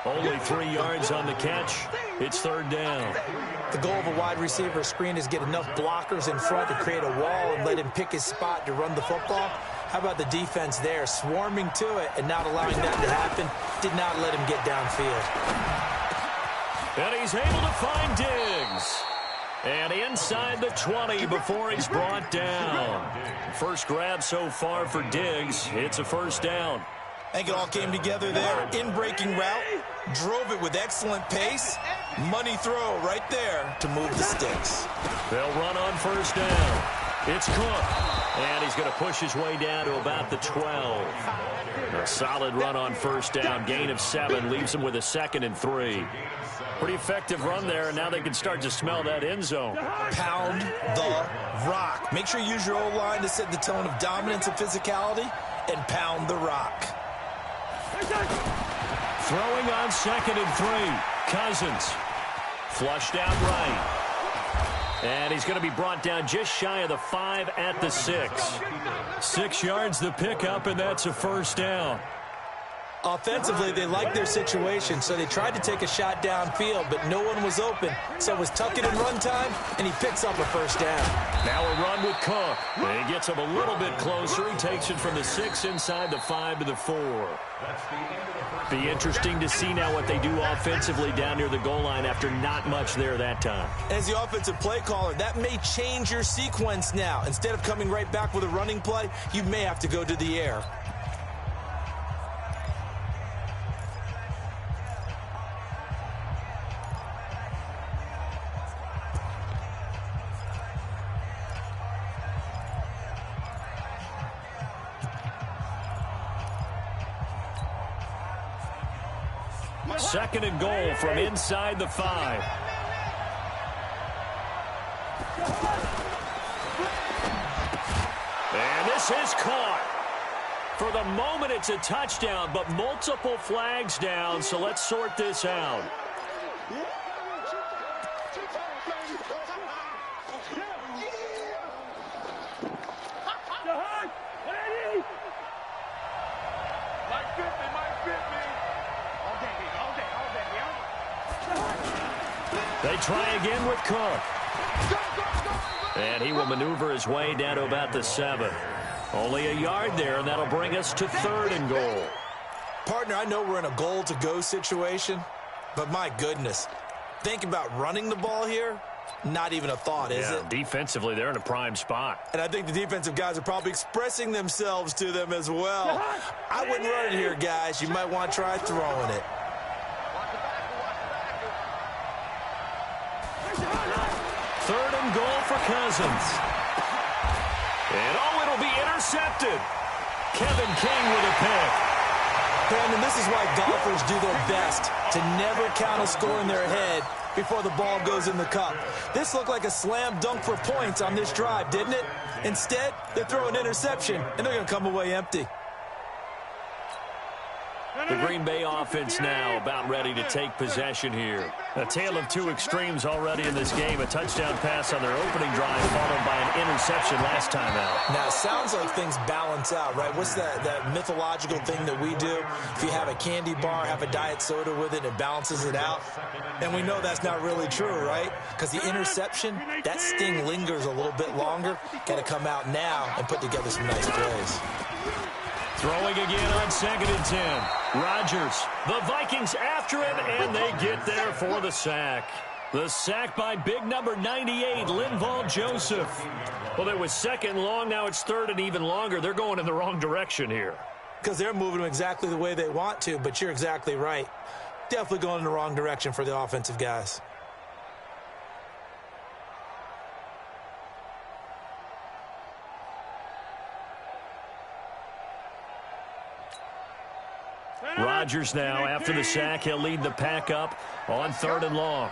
Only 3 yards on the catch. It's 3rd down. The goal of a wide receiver screen is get enough blockers in front to create a wall and let him pick his spot to run the football. How about the defense there, swarming to it and not allowing that to happen? Did not let him get downfield. And he's able to find Diggs. And inside the 20 before he's brought down. First grab so far for Diggs. It's a 1st down. I think it all came together there. In-breaking route, drove it with excellent pace. Money throw right there to move the sticks. They'll run on 1st down. It's Cook. And he's going to push his way down to about the 12. A solid run on 1st down. Gain of 7 leaves him with a 2nd and 3. Pretty effective run there, and now they can start to smell that end zone. Pound the rock. Make sure you use your O-line to set the tone of dominance and physicality, and pound the rock. Throwing on 2nd and 3. Cousins. Flushed out right. And he's going to be brought down just shy of the 5 at the 6. 6 yards the pickup, and that's a 1st down. Offensively, they liked their situation, so they tried to take a shot downfield, but no one was open. So it was tuck it and run time, and he picks up a 1st down. Now a run with Cook. And he gets him a little bit closer. He takes it from the 6 inside the 5 to the 4. Be interesting to see now what they do offensively down near the goal line after not much there that time. As the offensive play caller, that may change your sequence now. Instead of coming right back with a running play, you may have to go to the air. Second and goal from inside the 5. And this is caught. For the moment, it's a touchdown, but multiple flags down, so let's sort this out. They try again with Cook. And he will maneuver his way down to about the 7. Only a yard there, and that'll bring us to 3rd and goal. Partner, I know we're in a goal-to-go situation, but my goodness, think about running the ball here. Not even a thought, is it? Defensively, they're in a prime spot. And I think the defensive guys are probably expressing themselves to them as well. I wouldn't run it here, guys. You might want to try throwing it. Third and goal for Cousins. And, it'll be intercepted. Kevin King with a pick. Brandon, this is why golfers do their best to never count a score in their head before the ball goes in the cup. This looked like a slam dunk for points on this drive, didn't it? Instead, they throw an interception, and they're going to come away empty. The Green Bay offense now about ready to take possession here. A tale of two extremes already in this game. A touchdown pass on their opening drive followed by an interception last time out. Now, it sounds like things balance out, right? What's that mythological thing that we do? If you have a candy bar, have a diet soda with it, it balances it out. And we know that's not really true, right? Because the interception, that sting lingers a little bit longer. Got to come out now and put together some nice plays. Throwing again on 2nd and 10. Rodgers, the Vikings after him, and they get there for the sack. The sack by big number 98, Linval Joseph. Well, it was 2nd long, now it's 3rd and even longer. They're going in the wrong direction here. Because they're moving them exactly the way they want to, but you're exactly right. Definitely going in the wrong direction for the offensive guys. Rodgers now, after the sack, he'll lead the pack up on 3rd and long.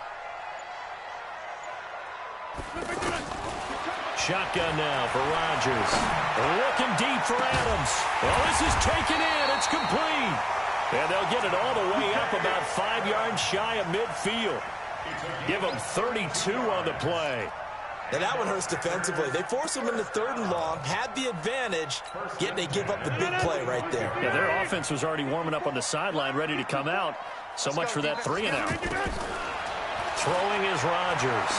Shotgun now for Rodgers. Looking deep for Adams. Well, this is taken in. It's complete. And they'll get it all the way up about 5 yards shy of midfield. Give them 32 on the play. Now that one hurts defensively. They forced him into 3rd and long, had the advantage, yet they give up the big play right there. Yeah, their offense was already warming up on the sideline, ready to come out. So much for that 3 and out. Throwing is Rodgers.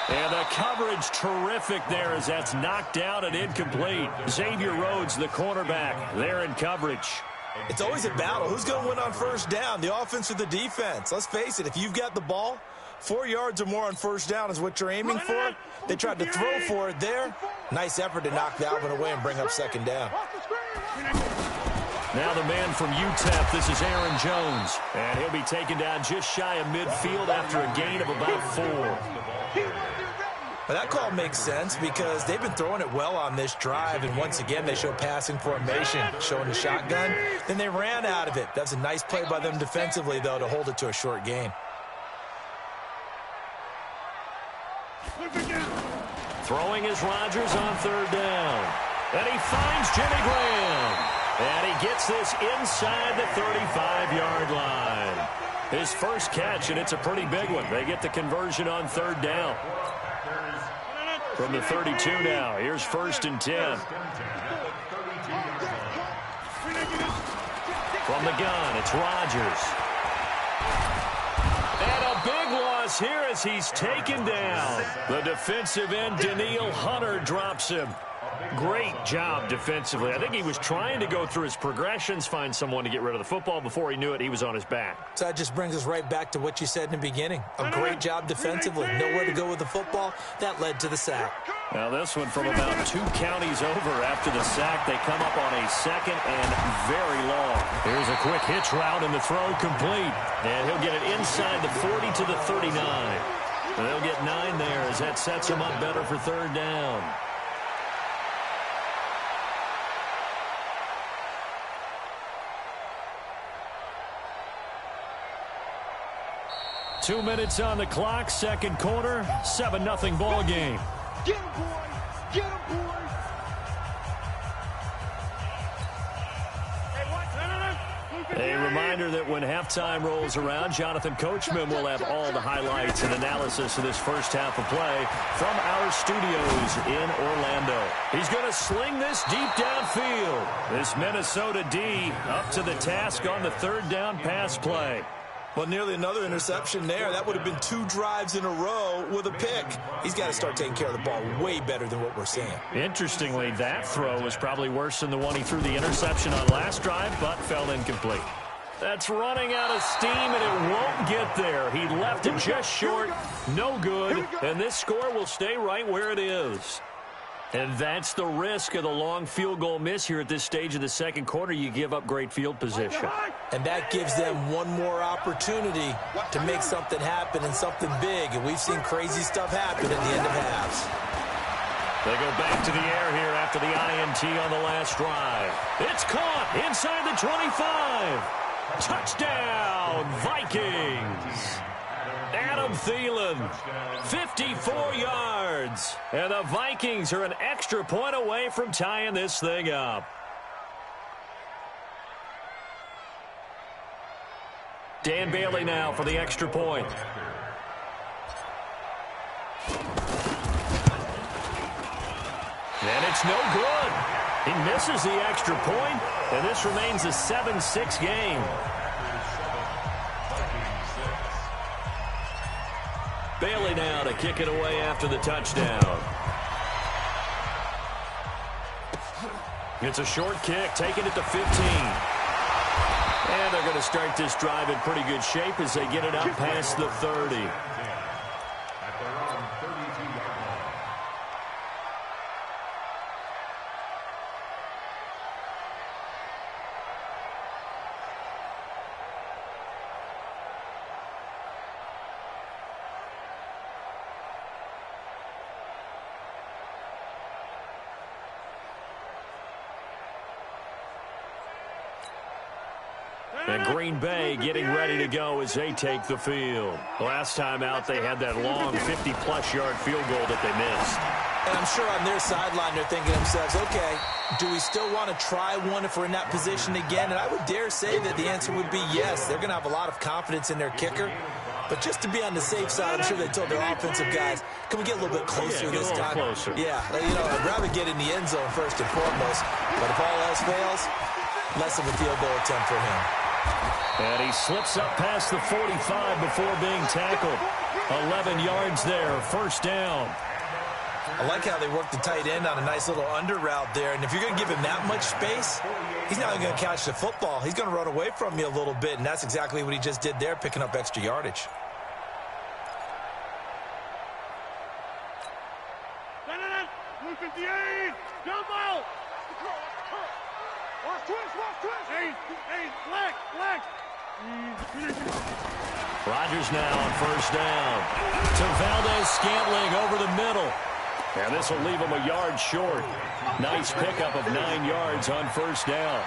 And the coverage terrific there as that's knocked down and incomplete. Xavier Rhodes, the cornerback, there in coverage. It's always a battle. Who's going to win on 1st down, the offense or the defense? Let's face it, if you've got the ball, 4 yards or more on 1st down is what you're aiming for. They tried to throw for it there. Nice effort to knock that one away and bring up 2nd down. Now the man from UTEP, this is Aaron Jones. And he'll be taken down just shy of midfield after a gain of about 4. But that call makes sense because they've been throwing it well on this drive, and once again they show passing formation, showing the shotgun. Then they ran out of it. That's a nice play by them defensively, though, to hold it to a short gain. Throwing is Rodgers on 3rd down. And he finds Jimmy Graham. And he gets this inside the 35-yard line. His first catch, and it's a pretty big one. They get the conversion on 3rd down. From the 32 now, here's 1st and 10. From the gun, it's Rodgers. And a big loss here as he's taken down. The defensive end, Daniil Hunter, drops him. Great job defensively. I think he was trying to go through his progressions, find someone to get rid of the football. Before he knew it, he was on his back. So that just brings us right back to what you said in the beginning. A great job defensively. Nowhere to go with the football. That led to the sack. Now this one from about 2 counties over after the sack. They come up on a 2nd and very long. Here's a quick hitch route and the throw complete. And he'll get it inside the 40 to the 39. And they'll get 9 there as that sets him up better for 3rd down. Two minutes on the clock, 2nd quarter, 7-0 ball game. Get him, boys! Get him, boys! A reminder that when halftime rolls around, Jonathan Coachman will have all the highlights and analysis of this first half of play from our studios in Orlando. He's going to sling this deep downfield. This Minnesota D up to the task on the 3rd down pass play. Well, nearly another interception there. That would have been 2 drives in a row with a pick. He's got to start taking care of the ball way better than what we're seeing. Interestingly, that throw was probably worse than the one he threw the interception on last drive, but fell incomplete. That's running out of steam, and it won't get there. He left it just short, no good, and this score will stay right where it is. And that's the risk of the long field goal miss here at this stage of the 2nd quarter. You give up great field position. And that gives them one more opportunity to make something happen and something big. And we've seen crazy stuff happen at the end of halves. They go back to the air here after the INT on the last drive. It's caught inside the 25. Touchdown, Vikings. Adam Thielen, 54 yards. And the Vikings are an extra point away from tying this thing up. Dan Bailey now for the extra point. And it's no good. He misses the extra point, and this remains a 7-6 game. Bailey now to kick it away after the touchdown. It's a short kick, taking it to 15. And they're going to start this drive in pretty good shape as they get it up past the 30. And Green Bay getting ready to go as they take the field. Last time out, they had that long 50-plus yard field goal that they missed. And I'm sure on their sideline they're thinking to themselves, okay, do we still want to try one if we're in that position again? And I would dare say that the answer would be yes. They're going to have a lot of confidence in their kicker. But just to be on the safe side, I'm sure they told their offensive guys, can we get a little bit closer this time? Closer. Yeah, I'd rather get in the end zone first and foremost. But if all else fails, less of a field goal attempt for him. And he slips up past the 45 before being tackled. 11 yards there, first down. I like how they work the tight end on a nice little under route there. And if you're going to give him that much space, he's not going to catch the football. He's going to run away from you a little bit, and that's exactly what he just did there, picking up extra yardage. Blue 58, jump out! Watch twist! Hey, black! Rodgers now on first down. To Valdez-Scantling over the middle. And this will leave him a yard short. Nice pickup of 9 yards on first down.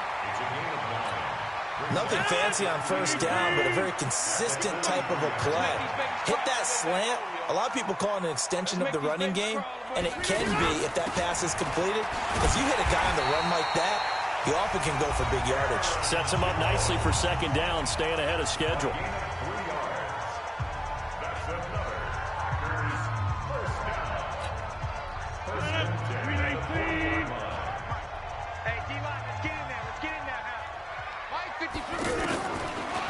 Nothing fancy on first down, but a very consistent type of a play. Hit that slant. A lot of people call it an extension of the running game, and it can be if that pass is completed. If you hit a guy on the run like that, he often can go for big yardage. Sets him up nicely for second down, staying ahead of schedule.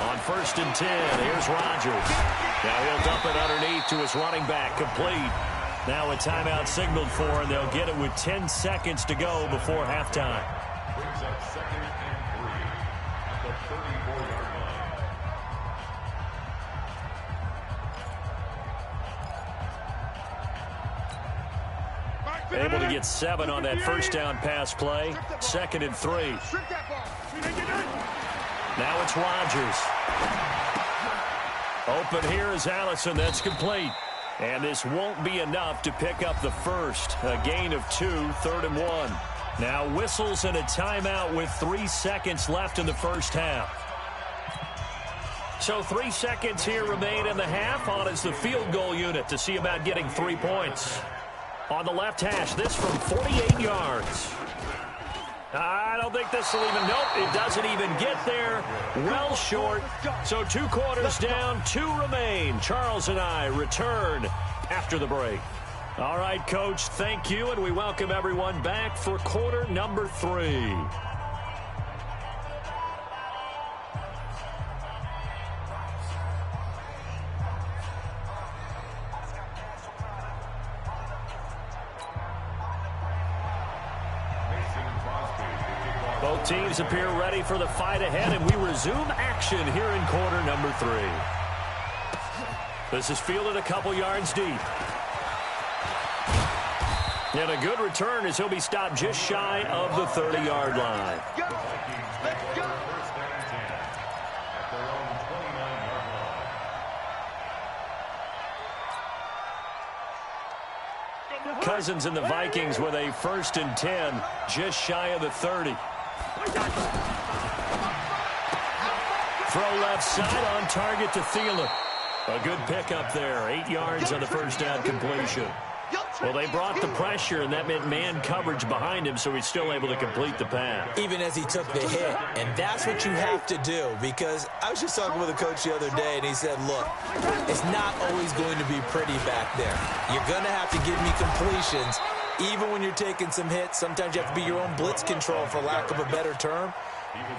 On first and 10, here's Rodgers. Now he'll dump it underneath to his running back, complete. Now a timeout signaled for, and they'll get it with 10 seconds to go before halftime. Brings up 2nd and 3 at the 34-yard line. Able to get 7 on that first down pass play. 2nd and 3. Now it's Rodgers. Open here is Allison. That's complete. And this won't be enough to pick up the first. A gain of 2, 3rd and 1. Now whistles and a timeout with 3 seconds left in the first half. So 3 seconds here remain in the half. On is the field goal unit to see about getting 3 points. On the left hash, this from 48 yards. I don't think this will even, nope, it doesn't even get there. Well short. So 2 quarters down, 2 remain. Charles and I return after the break. All right, Coach, thank you, and we welcome everyone back for quarter number 3. Both teams appear ready for the fight ahead, and we resume action here in quarter number 3. This is fielded a couple yards deep. And a good return as he'll be stopped just shy of the 30-yard line. Cousins and the Vikings with a 1st and 10, just shy of the 30. Throw left side on target to Thielen. A good pickup there. 8 yards on the first down completion. Well, they brought the pressure, and that meant man coverage behind him, so he's still able to complete the pass. Even as he took the hit, and that's what you have to do, because I was just talking with a coach the other day, and he said, look, it's not always going to be pretty back there. You're going to have to give me completions, even when you're taking some hits. Sometimes you have to be your own blitz control, for lack of a better term.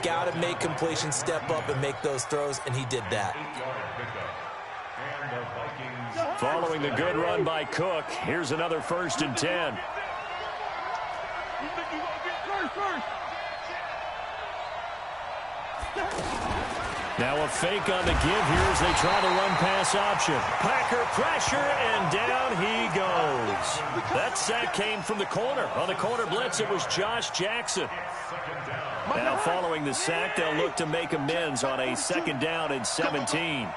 Got to make completions, step up, and make those throws, and he did that. Following the good run by Cook, here's another 1st and 10. Now a fake on the give here as they try the run-pass option. Packer pressure, and down he goes. That sack came from the corner. On the corner blitz, it was Josh Jackson. Now following the sack, they'll look to make amends on a 2nd down and 17.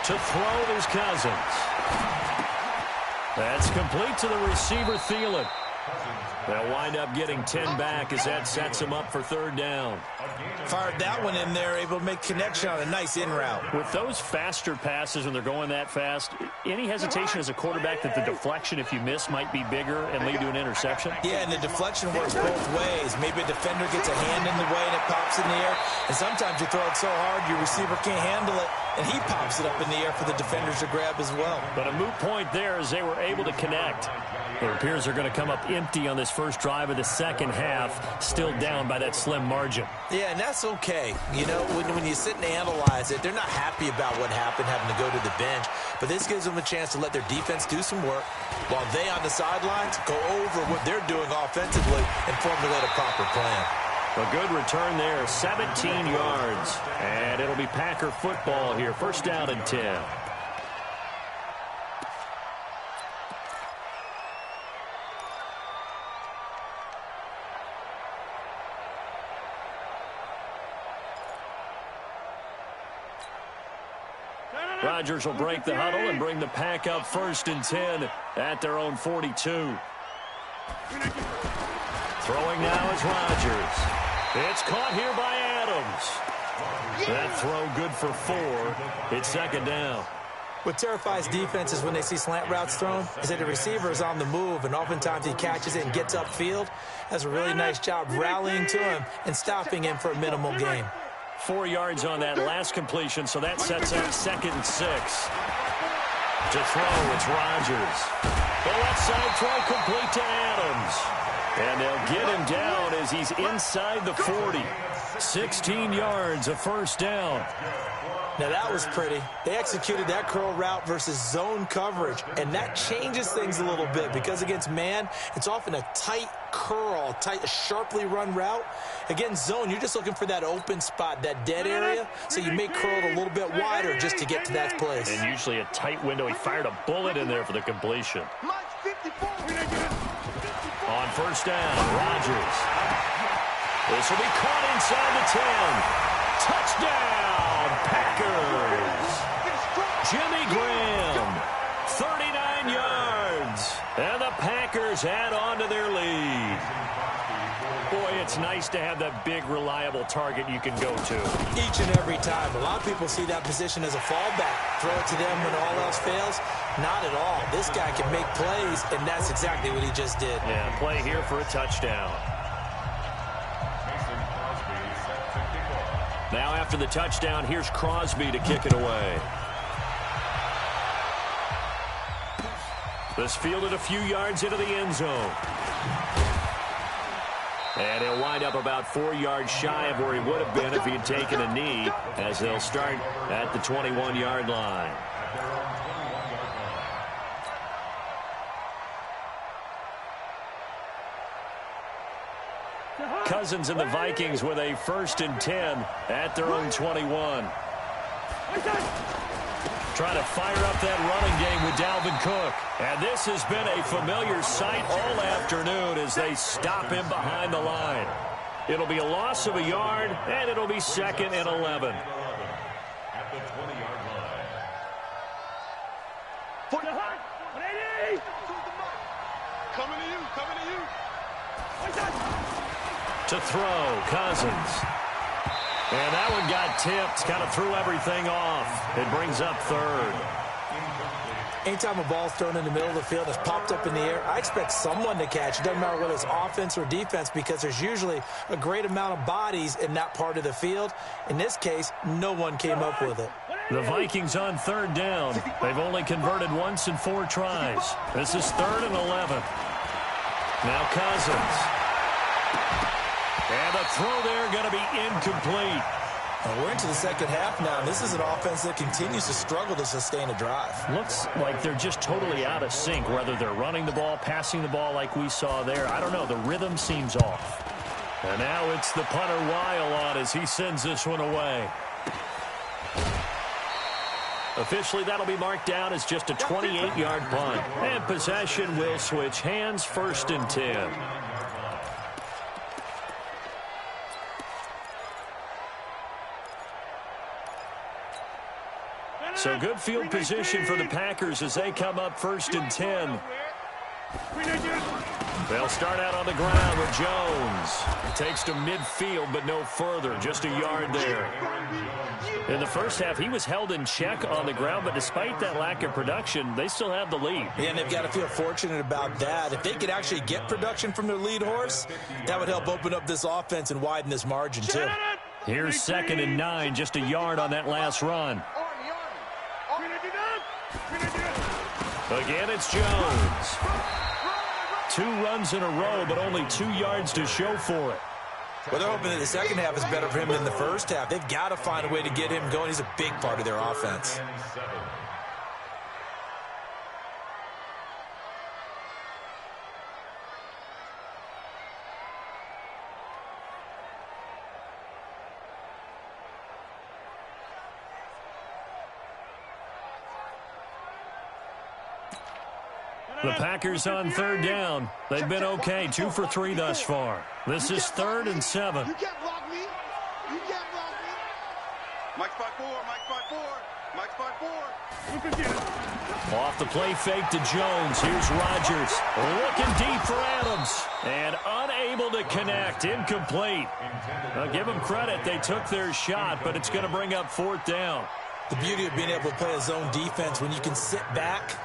To throw is Cousins. That's complete to the receiver, Thielen. They'll wind up getting 10 back as that sets them up for 3rd down. Fired that one in there, able to make connection on a nice in route. With those faster passes when they're going that fast, any hesitation as a quarterback that the deflection, if you miss, might be bigger and lead to an interception? Yeah, and the deflection works both ways. Maybe a defender gets a hand in the way and it pops in the air. And sometimes you throw it so hard your receiver can't handle it, and he pops it up in the air for the defenders to grab as well. But a moot point there as they were able to connect. It appears they're going to come up empty on this first drive of the second half, still down by that slim margin. Yeah, and that's okay. You know, when you sit and analyze it, they're not happy about what happened, having to go to the bench. But this gives them a chance to let their defense do some work while they on the sidelines go over what they're doing offensively and formulate a proper plan. A good return there, 17 yards. And it'll be Packer football here, 1st down and 10. Rodgers will break the huddle and bring the Pack up 1st and 10 at their own 42. Throwing now is Rodgers. It's caught here by Adams. That throw good for 4. It's 2nd down. What terrifies defenses when they see slant routes thrown is that the receiver is on the move, and oftentimes he catches it and gets upfield. Does a really nice job rallying to him and stopping him for a minimal gain. 4 yards on that last completion, so that sets up 2nd and 6. To throw, it's Rodgers. The left side throw complete to Adams. And they'll get him down as he's inside the 40. 16 yards, a 1st down. Now that was pretty. They executed that curl route versus zone coverage, and that changes things a little bit because against man, it's often a tight curl, a sharply run route. Against zone, you're just looking for that open spot, that dead area, so you may curl it a little bit wider just to get to that place. And usually a tight window. He fired a bullet in there for the completion. On 1st down, Rodgers. This will be caught inside the 10. Touchdown, Packers. Jimmy Graham, 39 yards. And the Packers add on to their lead. Boy, it's nice to have that big, reliable target you can go to. Each and every time. A lot of people see that position as a fallback. Throw it to them when all else fails. Not at all. This guy can make plays, and that's exactly what he just did. Yeah, play here for a touchdown. Now after the touchdown, here's Crosby to kick it away. This fielded a few yards into the end zone. And he'll wind up about 4 yards shy of where he would have been if he had taken a knee, as they'll start at the 21-yard line. Cousins and the Vikings with a 1st and 10 at their own 21. Trying to fire up that running game with Dalvin Cook. And this has been a familiar sight all afternoon as they stop him behind the line. It'll be a loss of a yard, and it'll be 2nd and 11. At the 20-yard line. Coming to you, coming to you. To throw, Cousins. And that one got tipped, kind of threw everything off. It brings up third. Anytime a ball's thrown in the middle of the field and it's popped up in the air, I expect someone to catch. It doesn't matter whether it's offense or defense because there's usually a great amount of bodies in that part of the field. In this case, no one came up with it. The Vikings on third down. They've only converted once in 4 tries. This is 3rd and 11. Now Cousins. And the throw there going to be incomplete. And we're into the second half now. This is an offense that continues to struggle to sustain a drive. Looks like they're just totally out of sync, whether they're running the ball, passing the ball like we saw there. I don't know. The rhythm seems off. And now it's the punter Weil on as he sends this one away. Officially, that'll be marked down as just a 28-yard punt. And possession will switch hands, 1st and 10. So good field position for the Packers as they come up 1st and 10. They'll start out on the ground with Jones. It takes to midfield, but no further. Just a yard there. In the first half, he was held in check on the ground, but despite that lack of production, they still have the lead. Yeah, and they've got to feel fortunate about that. If they could actually get production from their lead horse, that would help open up this offense and widen this margin, too. Here's 2nd and 9, just a yard on that last run. Again, it's Jones. 2 runs in a row, but only 2 yards to show for it. Well, they're hoping that the second half is better for him than the first half. They've got to find a way to get him going. He's a big part of their offense. The Packers on 3rd down. They've been okay, 2 for 3 thus far. This is 3rd and 7. You can't block me. You can't block me. Mike spot 4, Mike spot 4, Mike spot 4. Off the play fake to Jones. Here's Rodgers. Looking deep for Adams. And unable to connect. Incomplete. I'll give them credit. They took their shot, but it's going to bring up 4th down. The beauty of being able to play a zone defense when you can sit back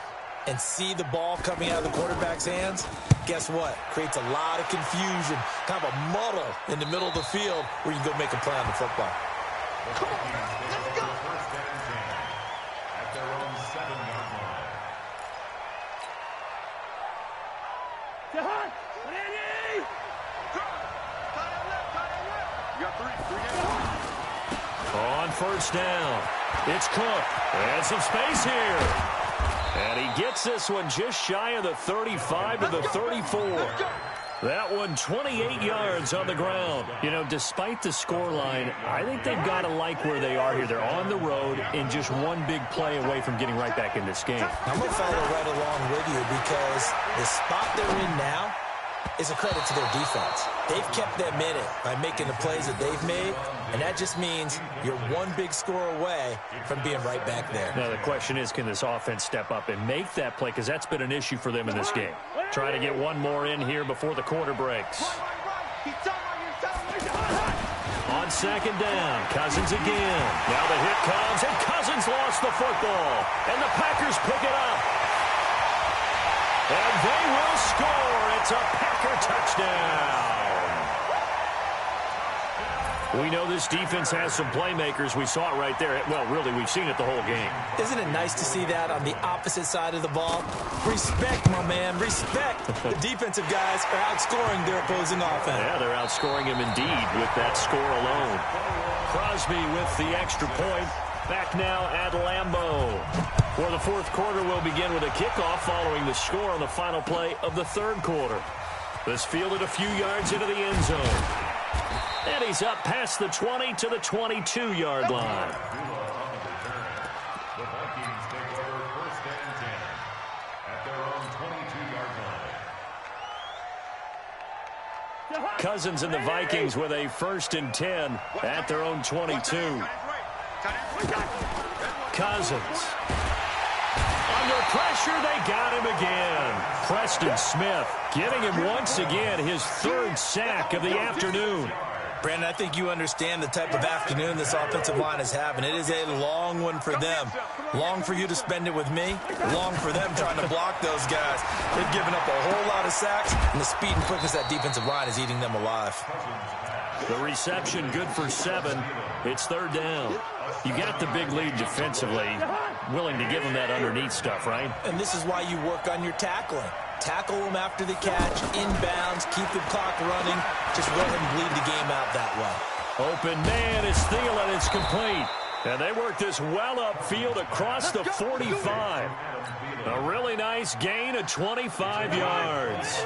and see the ball coming out of the quarterback's hands, guess what? Creates a lot of confusion, kind of a muddle in the middle of the field where you can go make a play on the football. Come on, let's go. At their own 7-yard line. You got 3 On 1st down, it's Cook. And some space here. And he gets this one just shy of the 35 to the 34. That one 28 yards on the ground. You know, despite the scoreline, I think they've got to like where they are here. They're on the road and just one big play away from getting right back in this game. I'm going to follow right along with you because the spot they're in now is a credit to their defense. They've kept them in it by making the plays that they've made, and that just means you're one big score away from being right back there. Now, the question is, can this offense step up and make that play? Because that's been an issue for them in this game. Try to get one more in here before the quarter breaks. On 2nd down, Cousins again. Now the hit comes, and Cousins lost the football. And the Packers pick it up. And they will score. It's a Packer touchdown. We know this defense has some playmakers. We saw it right there. Well, really, we've seen it the whole game. Isn't it nice to see that on the opposite side of the ball? Respect, my man, respect. The defensive guys are outscoring their opposing offense. Yeah, they're outscoring him indeed with that score alone. Crosby with the extra point. Back now at Lambeau. For the 4th quarter, we'll begin with a kickoff following the score on the final play of the 3rd quarter. This fielded a few yards into the end zone. And he's up past the 20 to the 22-yard line. The Vikings take over 1st and 10 at their own 22-yard line. Cousins and the Vikings with a 1st and 10 at their own 22. Cousins. Under pressure, they got him again. Preston Smith getting him once again his third sack of the afternoon. Brandon, I think you understand the type of afternoon this offensive line is having. It is a long one for them. Long for you to spend it with me. Long for them trying to block those guys. They've given up a whole lot of sacks, and the speed and quickness of that defensive line is eating them alive. The reception good for 7. It's third down. You got the big lead defensively. Willing to give them that underneath stuff, right? And this is why you work on your tackling. Tackle them after the catch, inbounds, keep the clock running. Just go ahead and bleed the game out that way. Open man is Thielen. It's complete. And they work this well upfield across the 45. A really nice gain of 25 yards.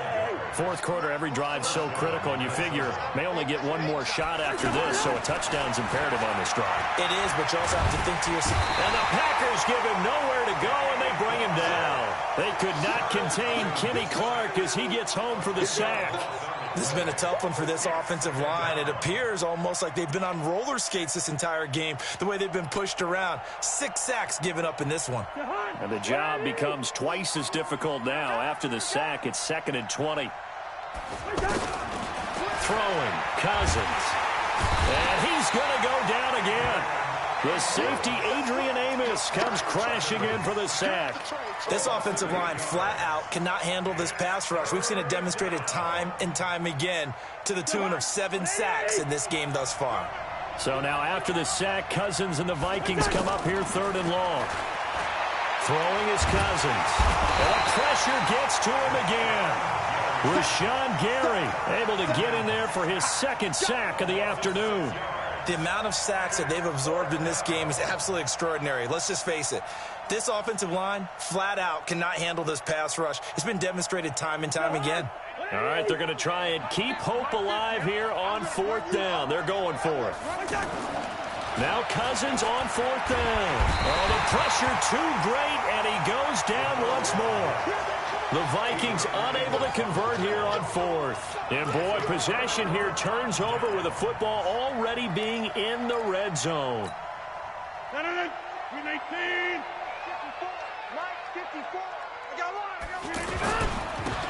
Fourth quarter, every drive's so critical, and you figure may only get one more shot after this, so a touchdown's imperative on this drive. It is, but you also have to think to yourself. And the Packers give him nowhere to go, and they bring him down. They could not contain Kenny Clark as he gets home for the sack. This has been a tough one for this offensive line. It appears almost like they've been on roller skates this entire game, the way they've been pushed around. 6 sacks given up in this one. And the job becomes twice as difficult now. After the sack, it's 2nd and 20. Throwing, Cousins. And he's going to go down again. The safety, Adrian Amos, comes crashing in for the sack. This offensive line flat out cannot handle this pass rush. We've seen it demonstrated time and time again to the tune of 7 sacks in this game thus far. So now after the sack, Cousins and the Vikings come up here 3rd and long. Throwing is Cousins. And the pressure gets to him again. Rashawn Gary able to get in there for his 2nd sack of the afternoon. The amount of sacks that they've absorbed in this game is absolutely extraordinary. Let's just face it. This offensive line, flat out, cannot handle this pass rush. It's been demonstrated time and time again. All right, they're going to try and keep hope alive here on 4th down. They're going for it. Now Cousins on 4th down. Oh, the pressure too great, and he goes down once more. The Vikings unable to convert here on 4th. And, boy, possession here turns over with the football already being in the red zone.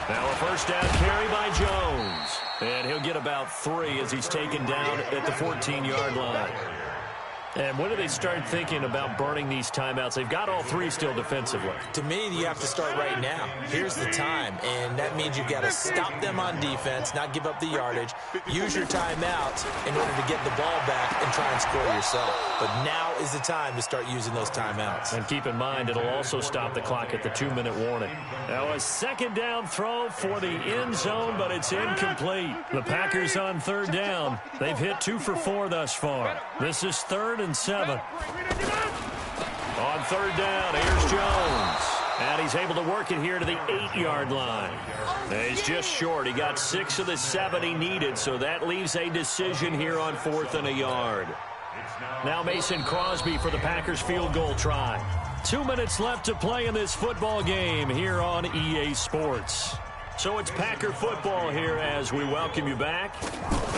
Now a first down carry by Jones. And he'll get about 3 as he's taken down at the 14-yard line. And when do they start thinking about burning these timeouts? They've got all 3 still defensively. To me, you have to start right now. Here's the time, and that means you've got to stop them on defense, not give up the yardage, use your timeouts in order to get the ball back and try and score yourself. But now is the time to start using those timeouts. And keep in mind, it'll also stop the clock at the 2-minute warning. Now a 2nd down throw for the end zone, but it's incomplete. The Packers on 3rd down. They've hit 2 for 4 thus far. This is 3rd and 7. On 3rd down, here's Jones. And he's able to work it here to the 8-yard line. And he's just short. He got 6 of the 7 he needed, so that leaves a decision here on 4th and a yard. Now Mason Crosby for the Packers field goal try. 2 minutes left to play in this football game here on EA Sports. So it's Packer football here as we welcome you back.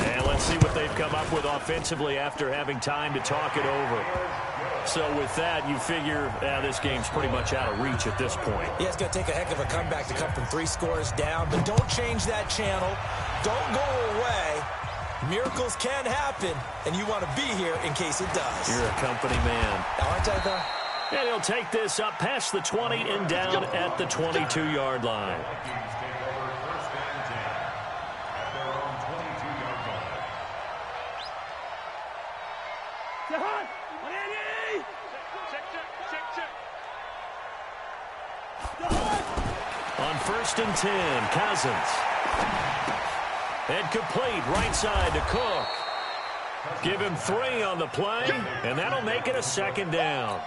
And let's see what they've come up with offensively after having time to talk it over. So with that, you figure this game's pretty much out of reach at this point. Yeah, it's going to take a heck of a comeback to come from 3 scores down. But don't change that channel. Don't go away. Miracles can happen, and you want to be here in case it does. You're a company man. Aren't I, though? And he'll take this up past the 20 and down at the 22-yard line. On 1st and 10, Cousins. And complete, right side to Cook. Give him 3 on the play, and that'll make it a 2nd down.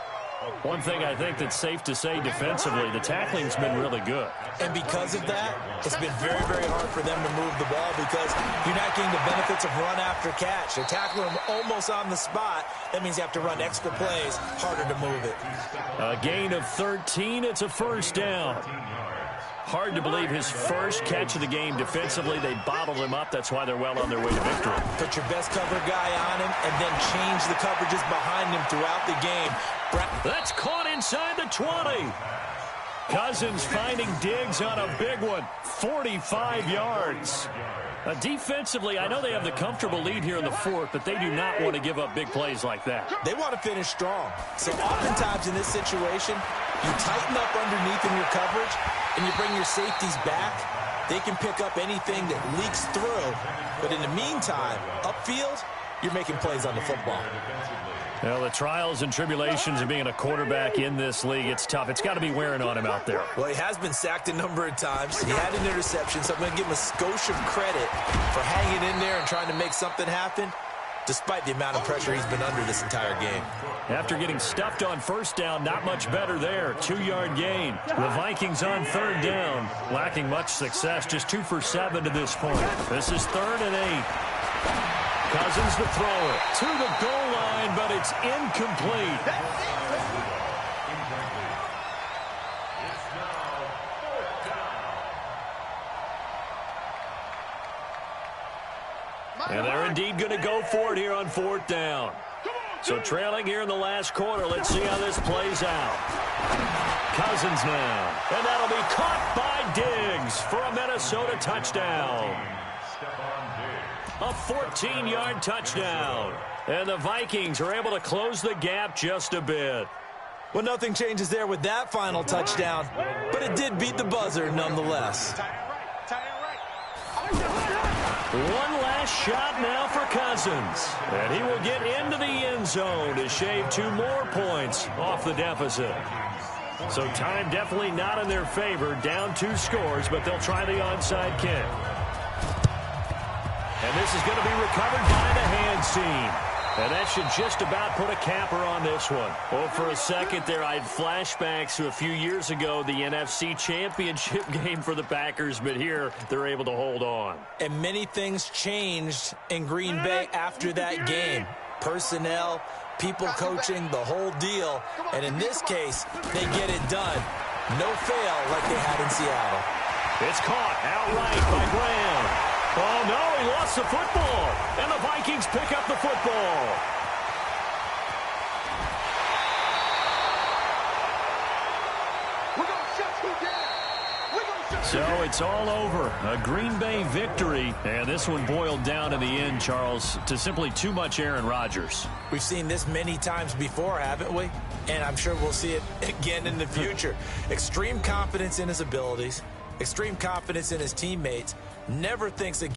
One thing I think that's safe to say defensively, the tackling's been really good. And because of that, it's been very, very hard for them to move the ball because you're not getting the benefits of run after catch. They're tackling them almost on the spot. That means you have to run extra plays, harder to move it. A gain of 13, it's a 1st down. Hard to believe his first catch of the game defensively. They bottled him up. That's why they're well on their way to victory. Put your best cover guy on him and then change the coverages behind him throughout the game. That's caught inside the 20. Cousins finding Diggs on a big one. 45 yards. Defensively, I know they have the comfortable lead here in the fourth, but they do not want to give up big plays like that. They want to finish strong. So oftentimes in this situation, you tighten up underneath in your coverage, and you bring your safeties back. They can pick up anything that leaks through. But in the meantime, upfield, you're making plays on the football. Well, the trials and tribulations of being a quarterback in this league, it's tough. It's got to be wearing on him out there. Well, he has been sacked a number of times. He had an interception, so I'm going to give him a skosh of credit for hanging in there and trying to make something happen, despite the amount of pressure he's been under this entire game. After getting stuffed on first down, not much better there. 2-yard gain. The Vikings on third down, lacking much success, just 2 for 7 to this point. This is 3rd and 8. Cousins to throw it to the goal line, but it's incomplete. And they're indeed going to go for it here on 4th down. So trailing here in the last quarter, let's see how this plays out. Cousins now, and that'll be caught by Diggs for a Minnesota touchdown. A 14-yard touchdown. And the Vikings are able to close the gap just a bit. Well, nothing changes there with that final touchdown, but it did beat the buzzer nonetheless. One last shot now for Cousins. And he will get into the end zone to shave 2 more points off the deficit. So time definitely not in their favor. Down 2 scores, but they'll try the onside kick. And this is going to be recovered by the hands team. And that should just about put a capper on this one. Well, for a second there, I had flashbacks to a few years ago, the NFC Championship game for the Packers, but here they're able to hold on. And many things changed in Green Bay after that game. Personnel, people coaching, the whole deal. And in this case, they get it done. No fail like they had in Seattle. It's caught outright by Graham. Oh, no, he lost the football. And the Vikings pick up the football. So it's all over. A Green Bay victory. And this one boiled down in the end, Charles, to simply too much Aaron Rodgers. We've seen this many times before, haven't we? And I'm sure we'll see it again in the future. Extreme confidence in his abilities. Extreme confidence in his teammates. Never thinks again.